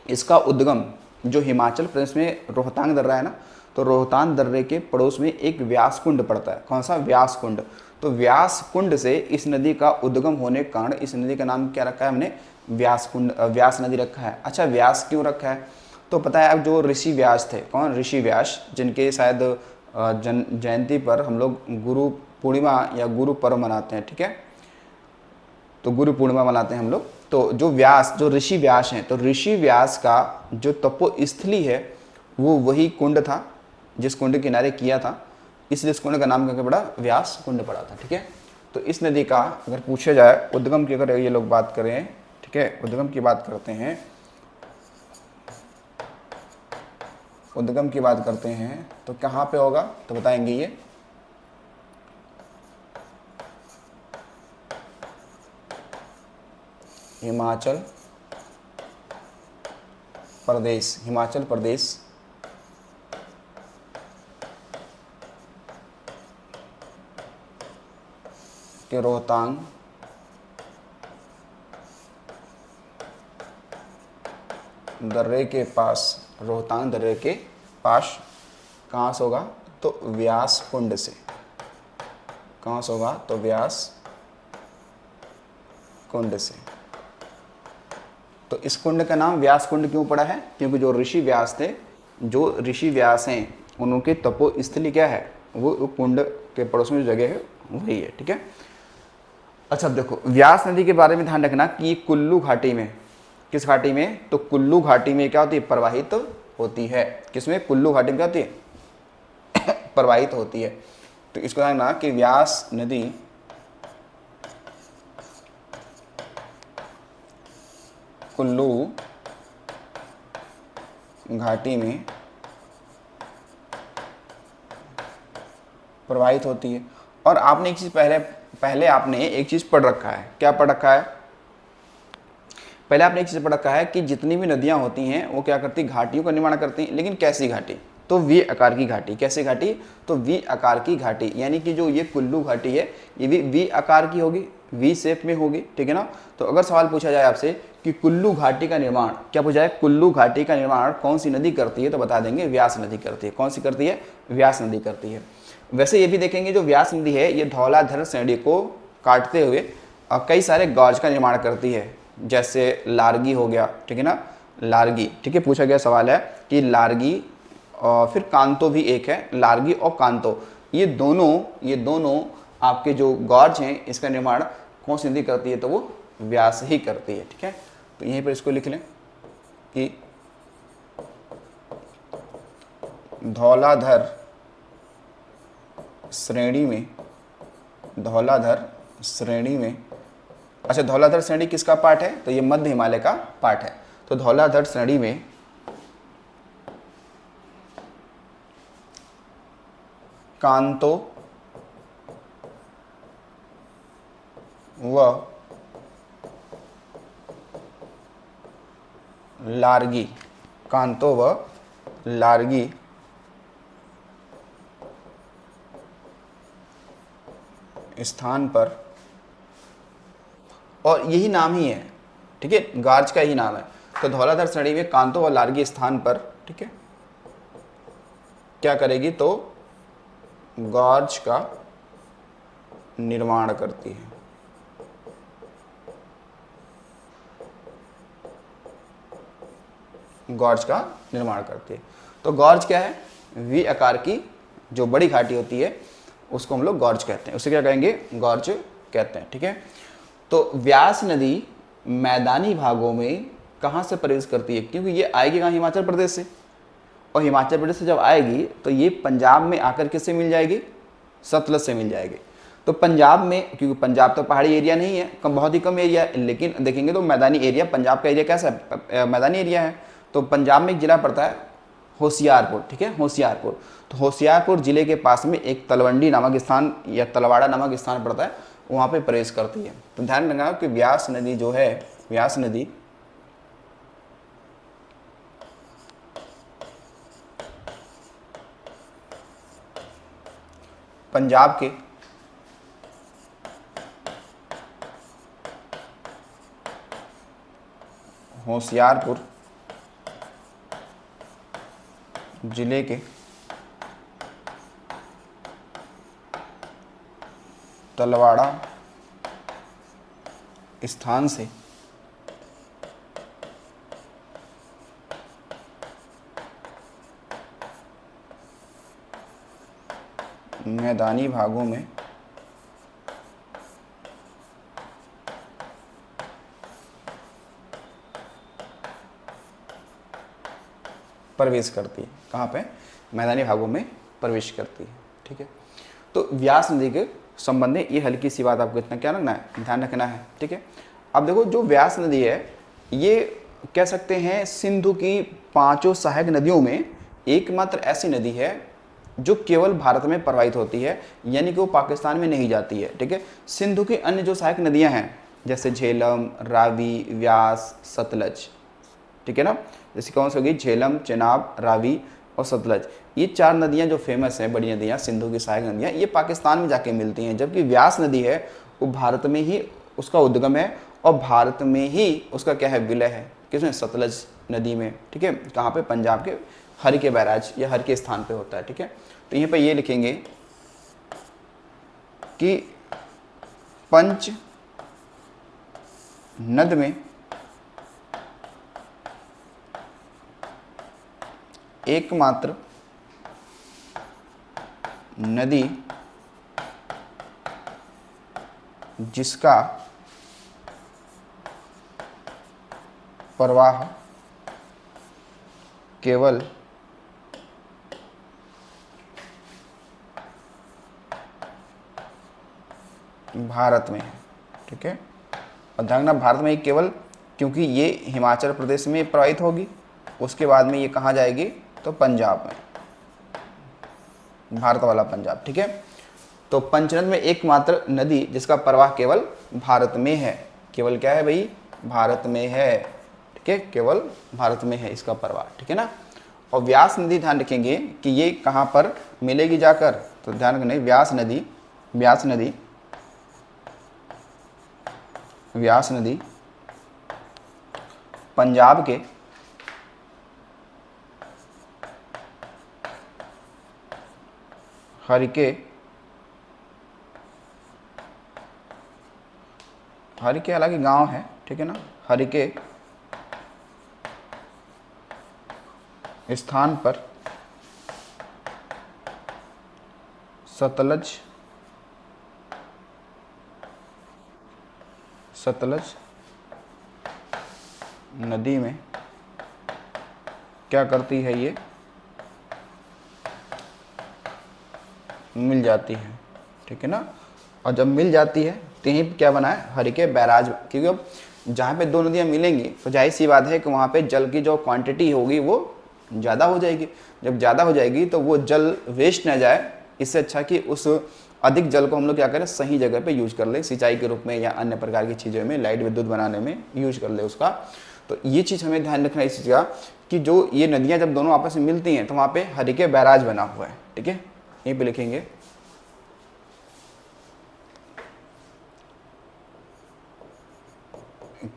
इसका उद्गम जो हिमाचल प्रदेश में रोहतांग दर्रा है ना, तो रोहतांग दर्रे के पड़ोस में एक व्यास कुंड पड़ता है। कौन सा, व्यास कुंड। तो व्यास कुंड से इस नदी का उद्गम होने के कारण इस नदी का नाम क्या रखा है हमने, व्यास कुंड, व्यास नदी रखा है। अच्छा व्यास क्यों रखा है, तो पता है अब जो ऋषि व्यास थे, कौन, ऋषि व्यास, जिनके शायद जयंती पर हम लोग गुरु पूर्णिमा या गुरु पर्व मनाते हैं। ठीक है, तो गुरु पूर्णिमा मनाते हैं हम लोग। तो जो व्यास, जो ऋषि व्यास हैं, तो ऋषि व्यास का जो तपोस्थली है वो वही कुंड था जिस कुंड के किनारे किया था, इसलिए इस कुंड का नाम क्या पड़ा, व्यास कुंड पड़ा था। ठीक है, तो इस नदी का अगर पूछा जाए उद्गम की, अगर ये लोग बात करें, ठीक है, उद्गम की बात करते हैं, उद्गम की बात करते हैं तो कहाँ पे होगा, तो बताएंगे ये हिमाचल प्रदेश, हिमाचल प्रदेश के रोहतांग दर्रे के पास, रोहतांग दर्रे के पास कहाँ से होगा, तो व्यास कुंड से। कहाँ से होगा, तो व्यास कुंड से। तो इस कुंड का नाम व्यास कुंड क्यों पड़ा है, क्योंकि जो ऋषि व्यास थे, जो ऋषि व्यास हैं उनके तपोस्थली क्या है, वो कुंड के पड़ोस में जो जगह है वही है। ठीक है, अच्छा देखो व्यास नदी के बारे में ध्यान रखना कि कुल्लू घाटी में, किस घाटी में, तो कुल्लू घाटी में क्या होती है, प्रवाहित होती है। किसमें, कुल्लू घाटी में क्या होती है प्रवाहित होती है। तो इसको जानना कि व्यास नदी कुल्लू घाटी में प्रवाहित होती है। और आपने एक चीज पहले आपने एक चीज पढ़ रखा है, क्या पढ़ रखा है, पहले आपने एक चीज पढ़ रखा है कि जितनी भी नदियां होती हैं वो क्या करती, घाटियों का निर्माण करती हैं, लेकिन कैसी घाटी, तो वी आकार की घाटी। कैसी घाटी, तो वी आकार की घाटी, यानी कि जो ये कुल्लू घाटी है ये भी वी आकार की होगी, वी शेप में होगी। ठीक है ना, तो अगर सवाल पूछा जाए आपसे कि कुल्लू घाटी का निर्माण, क्या पूछा है, कुल्लू घाटी का निर्माण कौन सी नदी करती है, तो बता देंगे व्यास नदी करती है। कौन सी करती है, व्यास नदी करती है। वैसे ये भी देखेंगे जो व्यास नदी है ये धौलाधर श्रेणी को काटते हुए कई सारे गॉर्ज का निर्माण करती है, जैसे लारगी हो गया। ठीक है ना, लारगी, ठीक है, पूछा गया सवाल है कि लारगी, और फिर कांतो भी एक है, लारगी और कांतो, ये दोनों आपके जो गॉर्ज हैं इसका निर्माण कौन सी नदी करती है, तो वो व्यास ही करती है। ठीक है, तो यहीं पर इसको लिख लें कि धौलाधर श्रेणी में, धौलाधर श्रेणी में, अच्छा धौलाधर श्रेणी किसका पार्ट है, तो ये मध्य हिमालय का पार्ट है। तो धौलाधर श्रेणी में कांतो व लारगी, कांतो व लारगी स्थान पर, और यही नाम ही है, ठीक है, गार्ज का ही नाम है। तो धौलाधर श्रेणी में कांतो व लारगी स्थान पर, ठीक है, क्या करेगी, तो गॉर्ज का निर्माण करती है। गॉर्ज का निर्माण करती है। तो गॉर्ज क्या है, वी आकार की जो बड़ी घाटी होती है उसको हम लोग गॉर्ज कहते हैं, उसे क्या कहेंगे, गॉर्ज कहते हैं। ठीक है, तो व्यास नदी मैदानी भागों में कहाँ से प्रवेश करती है, क्योंकि ये आएगी कहाँ, हिमाचल प्रदेश से, और हिमाचल प्रदेश से जब आएगी तो ये पंजाब में आकर किससे मिल जाएगी, सतलज से मिल जाएगी। तो पंजाब में, क्योंकि पंजाब तो पहाड़ी एरिया नहीं है, बहुत ही कम एरिया है, लेकिन देखेंगे तो मैदानी एरिया, पंजाब का एरिया कैसा है, मैदानी एरिया है। तो पंजाब में एक जिला पड़ता है होशियारपुर। ठीक है, होशियारपुर। तो होशियारपुर जिले के पास में एक तलवंडी नामक स्थान या तलवाड़ा नामक स्थान पड़ता है, वहाँ पे प्रवेश करती है। तो ध्यान रखना कि व्यास नदी जो है, व्यास नदी पंजाब के होशियारपुर जिले के तलवाड़ा स्थान से मैदानी भागों में प्रवेश करती है। कहाँ पे, मैदानी भागों में प्रवेश करती है। ठीक है, तो व्यास नदी के संबंध में ये हल्की सी बात आपको इतना क्या रखना है, ध्यान रखना है। ठीक है, अब देखो जो व्यास नदी है ये कह सकते हैं सिंधु की 5 सहायक नदियों में एकमात्र ऐसी नदी है जो केवल भारत में प्रवाहित होती है, यानी कि वो पाकिस्तान में नहीं जाती है। ठीक है, सिंधु की अन्य जो सहायक नदियां हैं जैसे झेलम, रावी, व्यास, सतलज, ठीक है ना, जैसे कौन सी होगी, झेलम, चेनाब, रावी और सतलज, ये 4 नदियां जो फेमस हैं, बड़ी नदियां, सिंधु की सहायक नदियां, ये पाकिस्तान में जाके मिलती हैं। जबकि व्यास नदी है वो भारत में ही उसका उद्गम है और भारत में ही उसका क्या है, विलय है, किसमें, सतलज नदी में। ठीक है, कहाँ पे, पंजाब के हर के बैराज या हर के स्थान पे होता है। ठीक है, तो यहाँ पे ये लिखेंगे कि पंच नद में एकमात्र नदी जिसका प्रवाह केवल भारत में है। ठीक है, और ध्यान रखना भारत में ही केवल, क्योंकि ये हिमाचल प्रदेश में प्रवाहित होगी, उसके बाद में ये कहाँ जाएगी, तो पंजाब में, भारत वाला पंजाब। ठीक है, तो पंचनद में एकमात्र नदी जिसका प्रवाह केवल भारत में है, केवल क्या है भाई, भारत में है। ठीक है, केवल भारत में है इसका प्रवाह। ठीक है ना, और व्यास नदी ध्यान रखेंगे कि ये कहाँ पर मिलेगी जाकर, तो ध्यान रखना व्यास नदी, व्यास नदी, व्यास नदी पंजाब के हरिके, हरिके हालांकि गांव है, ठीक है ना, हरिके स्थान पर सतलज, सतलज नदी में क्या करती है, ये मिल जाती है। ठीक है ना, और जब मिल जाती है तो यहीं क्या बना है, हरिके बैराज, क्योंकि अब जहाँ पे 2 नदियाँ मिलेंगी तो जाहिर सी बात है कि वहाँ पे जल की जो क्वांटिटी होगी वो ज़्यादा हो जाएगी। जब ज़्यादा हो जाएगी तो वो जल वेस्ट ना जाए, इससे अच्छा कि उस अधिक जल को हम लोग क्या करें, सही जगह पे यूज कर ले, सिंचाई के रूप में या अन्य प्रकार की चीज़ों में, लाइट विद्युत बनाने में यूज कर ले उसका। तो ये चीज़ हमें ध्यान रखना है इस चीज़ का कि जो ये नदियाँ जब दोनों आपस में मिलती हैं तो वहाँ पे हरिके बैराज बना हुआ है। ठीक है, यहीं पे लिखेंगे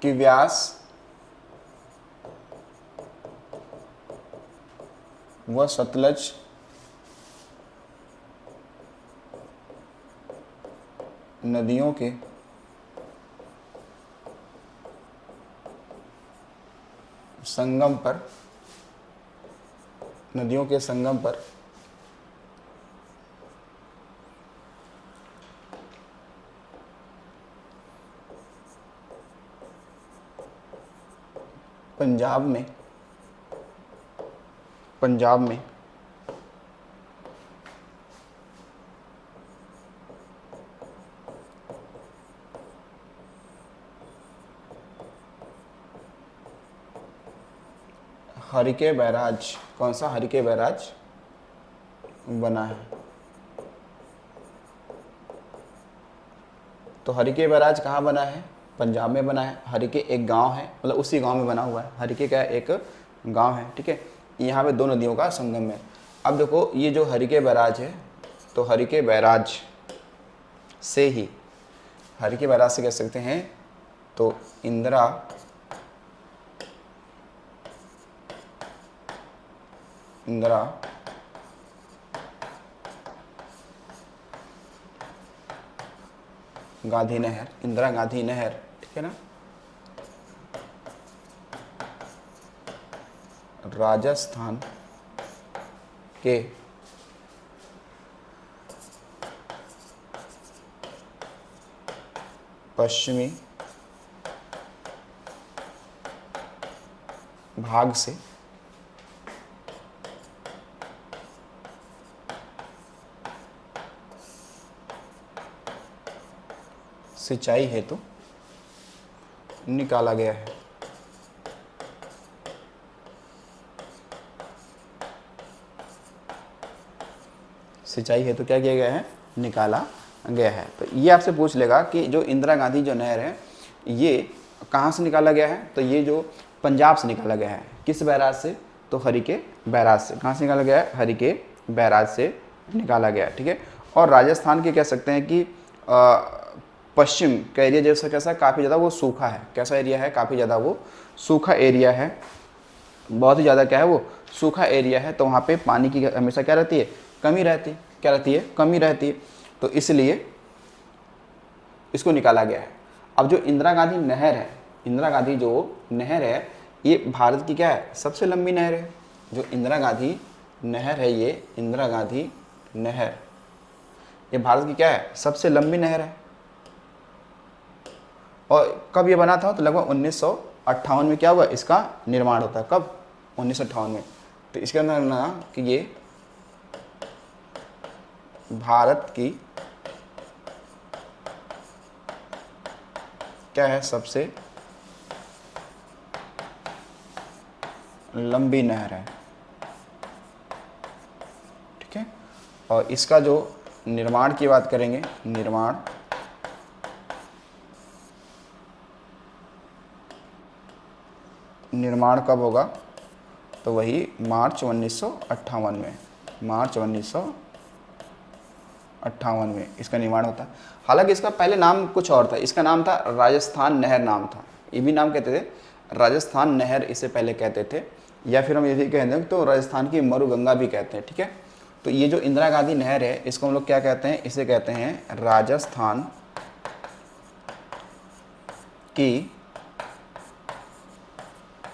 कि व्यास व सतलज नदियों के संगम पर नदियों के संगम पर पंजाब में हरिके बैराज, कौन सा हरिके बैराज बना है? तो हरिके बैराज कहाँ बना है? पंजाब में बना है। हरिके एक गांव है, मतलब उसी गांव में बना हुआ है। हरिके क्या है? एक गांव है, ठीक है। यहाँ पे दो नदियों का संगम है। अब देखो ये जो हरिके बैराज है, तो हरिके बैराज से ही, हरिके बैराज से कह सकते हैं तो इंदिरा गांधी नहर, इंदिरा गांधी नहर, ठीक है ना, राजस्थान के पश्चिमी भाग से सिंचाई हेतु निकाला गया है। सिंचाई हेतु क्या किया गया है? निकाला गया है। तो ये आपसे पूछ लेगा कि जो इंदिरा गांधी जो नहर है ये कहाँ से निकाला गया है? तो ये जो पंजाब से निकाला गया है। किस बैराज से? तो हरिके बैराज से। कहाँ से निकाला गया है? हरिके बैराज से निकाला गया है, ठीक है। और राजस्थान के कह सकते हैं कि पश्चिम का एरिया जैसा कैसा काफ़ी ज़्यादा वो सूखा है। कैसा एरिया है? काफ़ी ज़्यादा वो सूखा एरिया है, बहुत ही ज़्यादा क्या है वो सूखा एरिया है। तो वहाँ पे पानी की हमेशा क्या रहती है? कमी रहती है। क्या रहती है? कमी रहती है। तो इसलिए इसको निकाला गया है। अब जो इंदिरा गांधी नहर है, इंदिरा गांधी जो नहर है ये भारत की क्या है? सबसे लंबी नहर है। जो इंदिरा गांधी नहर है, ये इंदिरा गांधी नहर ये भारत की क्या है? सबसे लंबी नहर है। और कब ये बना था? तो लगभग 1958 में क्या हुआ? इसका निर्माण होता है। कब? 1958 में। तो इसके अंदर ना कि ये भारत की क्या है? सबसे लंबी नहर है, ठीक है। और इसका जो निर्माण की बात करेंगे, निर्माण कब होगा? तो वही मार्च 1958 में, मार्च 1958 में इसका निर्माण होता है। हालांकि इसका पहले नाम कुछ और था। इसका नाम था राजस्थान नहर नाम था। ये भी नाम कहते थे, राजस्थान नहर इसे पहले कहते थे। या फिर हम यदि कहते हैं तो राजस्थान की मरुगंगा भी कहते हैं, ठीक है। तो ये जो इंदिरा गांधी नहर है इसको हम लोग क्या कहते हैं? इसे कहते हैं राजस्थान की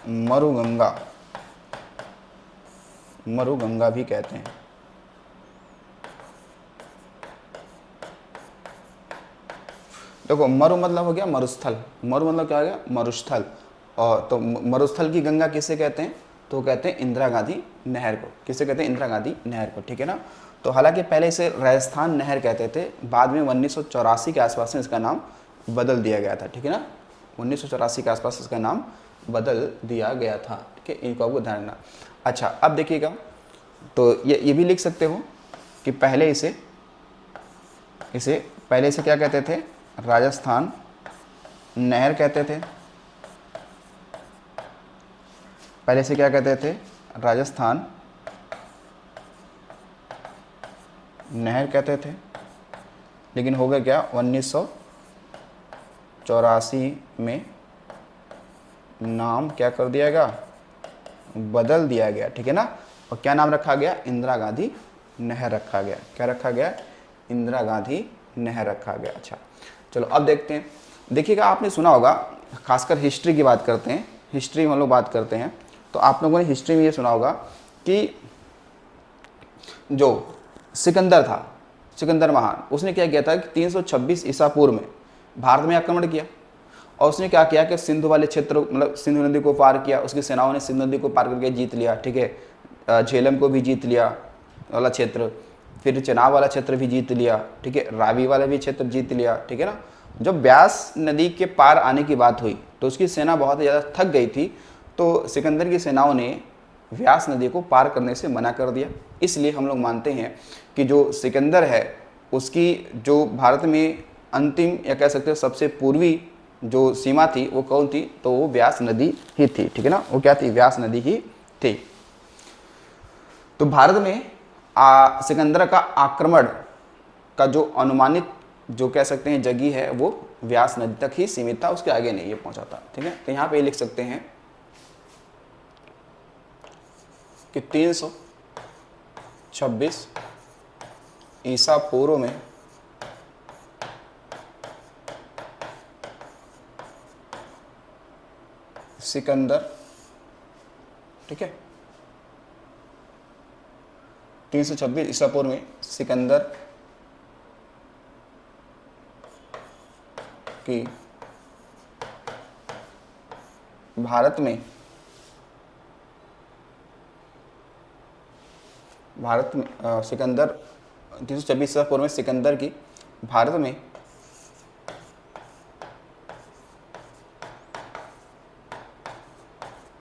मरुगंगा, मरुगंगा भी कहते हैं। देखो मरु मतलब हो गया मरुस्थल, मरु मतलब क्या हो गया? मरुस्थल। और तो मरुस्थल की गंगा किसे कहते हैं? तो कहते हैं इंदिरा गांधी नहर को। किसे कहते हैं? इंदिरा गांधी नहर को, ठीक है ना। तो हालांकि पहले इसे राजस्थान नहर कहते थे, बाद में 1984 के आसपास में इसका नाम बदल दिया गया था, ठीक है ना। 1984 के आसपास इसका नाम बदल दिया गया था, ठीक है। इनको आपको ध्यान रखना। अच्छा अब देखिएगा, तो ये भी लिख सकते हो कि पहले इसे क्या कहते थे? राजस्थान नहर कहते थे। पहले से क्या कहते थे? राजस्थान नहर कहते थे। लेकिन हो गया क्या? 1984 में नाम क्या कर दिया गया? बदल दिया गया, ठीक है ना। और क्या नाम रखा गया? इंदिरा गांधी नहर रखा गया। क्या रखा गया? इंदिरा गांधी नहर रखा गया। अच्छा चलो अब देखते हैं। देखिएगा आपने सुना होगा, खासकर हिस्ट्री की बात करते हैं, हिस्ट्री में हम लोग बात करते हैं तो आप लोगों ने हिस्ट्री में ये सुना होगा कि जो सिकंदर था, सिकंदर महान, उसने क्या किया था कि 326 ईसा पूर्व में भारत में आक्रमण किया। और उसने क्या किया कि सिंधु वाले क्षेत्र, मतलब सिंधु नदी को पार किया, उसकी सेनाओं ने सिंधु नदी को पार करके जीत लिया, ठीक है। झेलम को भी जीत लिया वाला क्षेत्र, फिर चेनाब वाला क्षेत्र भी जीत लिया, ठीक है। रावी वाला भी क्षेत्र जीत लिया, ठीक है ना। जब व्यास नदी के पार आने की बात हुई तो उसकी सेना बहुत ज़्यादा थक गई थी, तो सिकंदर की सेनाओं ने व्यास नदी को पार करने से मना कर दिया। इसलिए हम लोग मानते हैं कि जो सिकंदर है उसकी जो भारत में अंतिम या कह सकते हो सबसे पूर्वी जो सीमा थी वो कौन थी, तो वो व्यास नदी ही थी, ठीक है ना। वो क्या थी, व्यास नदी ही थी। तो भारत में सिकंदर का आक्रमण का जो अनुमानित जो कह सकते हैं जगह है वो व्यास नदी तक ही सीमित था, उसके आगे नहीं ये पहुंचा था, ठीक है। तो यहाँ पे लिख सकते हैं कि 326 ईसा पूर्व में सिकंदर, ठीक है, 326 ईसा पूर्व में सिकंदर की भारत में सिकंदर 326 ईसा पूर्व में सिकंदर की भारत में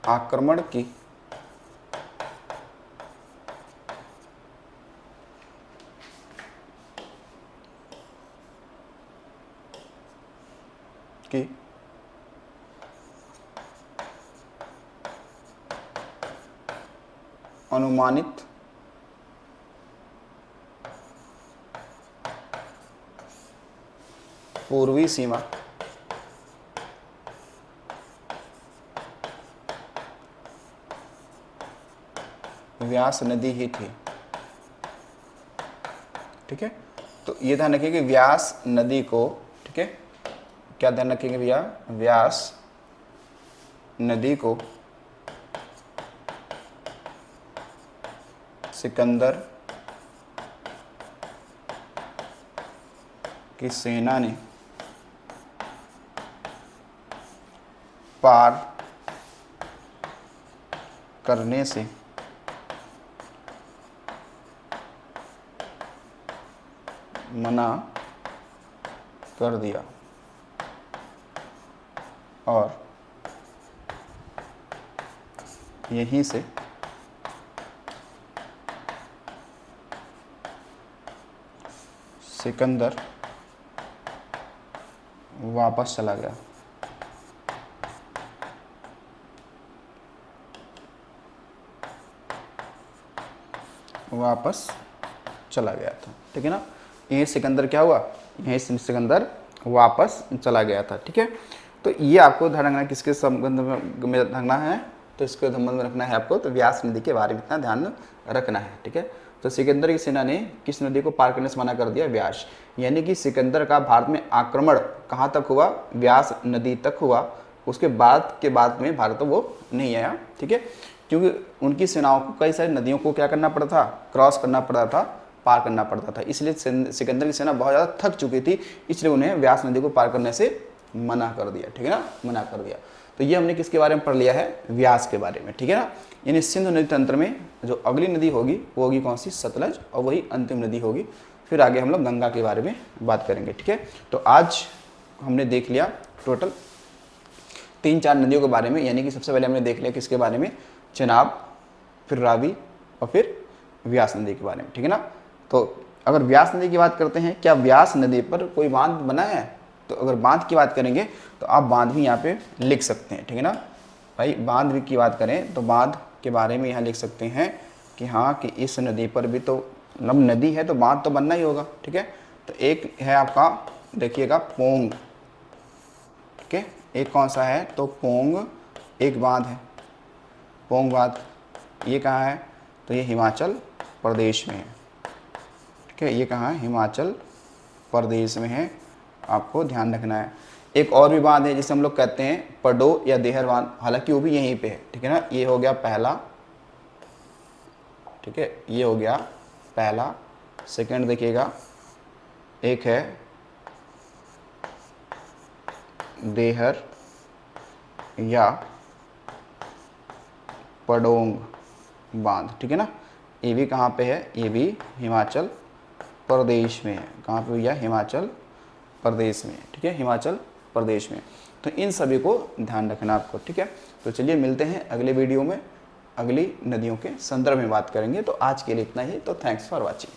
आक्रमण की अनुमानित पूर्वी सीमा व्यास नदी ही थी, ठीक है। तो ये ध्यान रखिए कि व्यास नदी को, ठीक है, क्या ध्यान रखेंगे भैया, व्यास नदी को सिकंदर की सेना ने पार करने से मना कर दिया और यहीं से सिकंदर वापस चला गया। वापस चला गया था, ठीक है ना। ये सिकंदर क्या हुआ, यही सिकंदर वापस चला गया था, ठीक है। तो ये आपको ध्यान रखना है, किसके संबंध में रखना है, तो इसके संबंध में रखना है आपको, तो व्यास नदी के बारे में इतना ध्यान रखना है, ठीक है। तो सिकंदर की सेना ने किस नदी को पार करने से मना कर दिया, व्यास। यानी कि सिकंदर का भारत में आक्रमण कहाँ तक हुआ, व्यास नदी तक हुआ। उसके बाद में भारत वो नहीं आया, ठीक है, क्योंकि उनकी सेनाओं को कई सारी नदियों को क्या करना पड़ता था, क्रॉस करना पड़ता था, पार करना पड़ता था। इसलिए सिकंदर की सेना बहुत ज़्यादा थक चुकी थी, इसलिए उन्हें व्यास नदी को पार करने से मना कर दिया, ठीक है ना, मना कर दिया। तो ये हमने किसके बारे में पढ़ लिया है, व्यास के बारे में, ठीक है ना। यानी सिंधु नदी तंत्र में जो अगली नदी होगी वो होगी कौन सी, सतलज, और वही अंतिम नदी होगी। फिर आगे हम लोग गंगा के बारे में बात करेंगे, ठीक है। तो आज हमने देख लिया टोटल 3-4 नदियों के बारे में, यानी कि सबसे पहले हमने देख लिया किसके बारे में, चेनाब, फिर रावी और फिर व्यास नदी के बारे में, ठीक है ना। तो अगर व्यास नदी की बात करते हैं, क्या व्यास नदी पर कोई बांध बना है, तो अगर बांध की बात करेंगे तो आप बांध भी यहाँ पे लिख सकते हैं, ठीक है ना भाई। बांध की बात करें तो बांध के बारे में यहाँ लिख सकते हैं कि हाँ, कि इस नदी पर भी तो मतलब नदी है तो बांध तो बनना ही होगा, ठीक है। तो एक है आपका, देखिएगा, पोंग, ठीक है। एक कौन सा है, तो पोंग एक बांध है, पोंग बांध। ये कहाँ है, तो ये हिमाचल प्रदेश में है, ठीक है। ये कहाँ है, हिमाचल प्रदेश में है, आपको ध्यान रखना है। एक और भी बांध है जिसे हम लोग कहते हैं पडो या देहर बांध, हालांकि वो भी यहीं पे है, ठीक है ना। ये हो गया पहला, ठीक है, ये हो गया पहला। सेकंड देखिएगा, एक है देहर या पडोंग बांध, ठीक है ना। ये भी कहाँ पे है, ये भी हिमाचल प्रदेश में है। कहाँ पे भैया, हिमाचल प्रदेश में, ठीक है, हिमाचल प्रदेश में। तो इन सभी को ध्यान रखना आपको, ठीक है। तो चलिए मिलते हैं अगले वीडियो में, अगली नदियों के संदर्भ में बात करेंगे। तो आज के लिए इतना ही, तो थैंक्स फॉर वॉचिंग।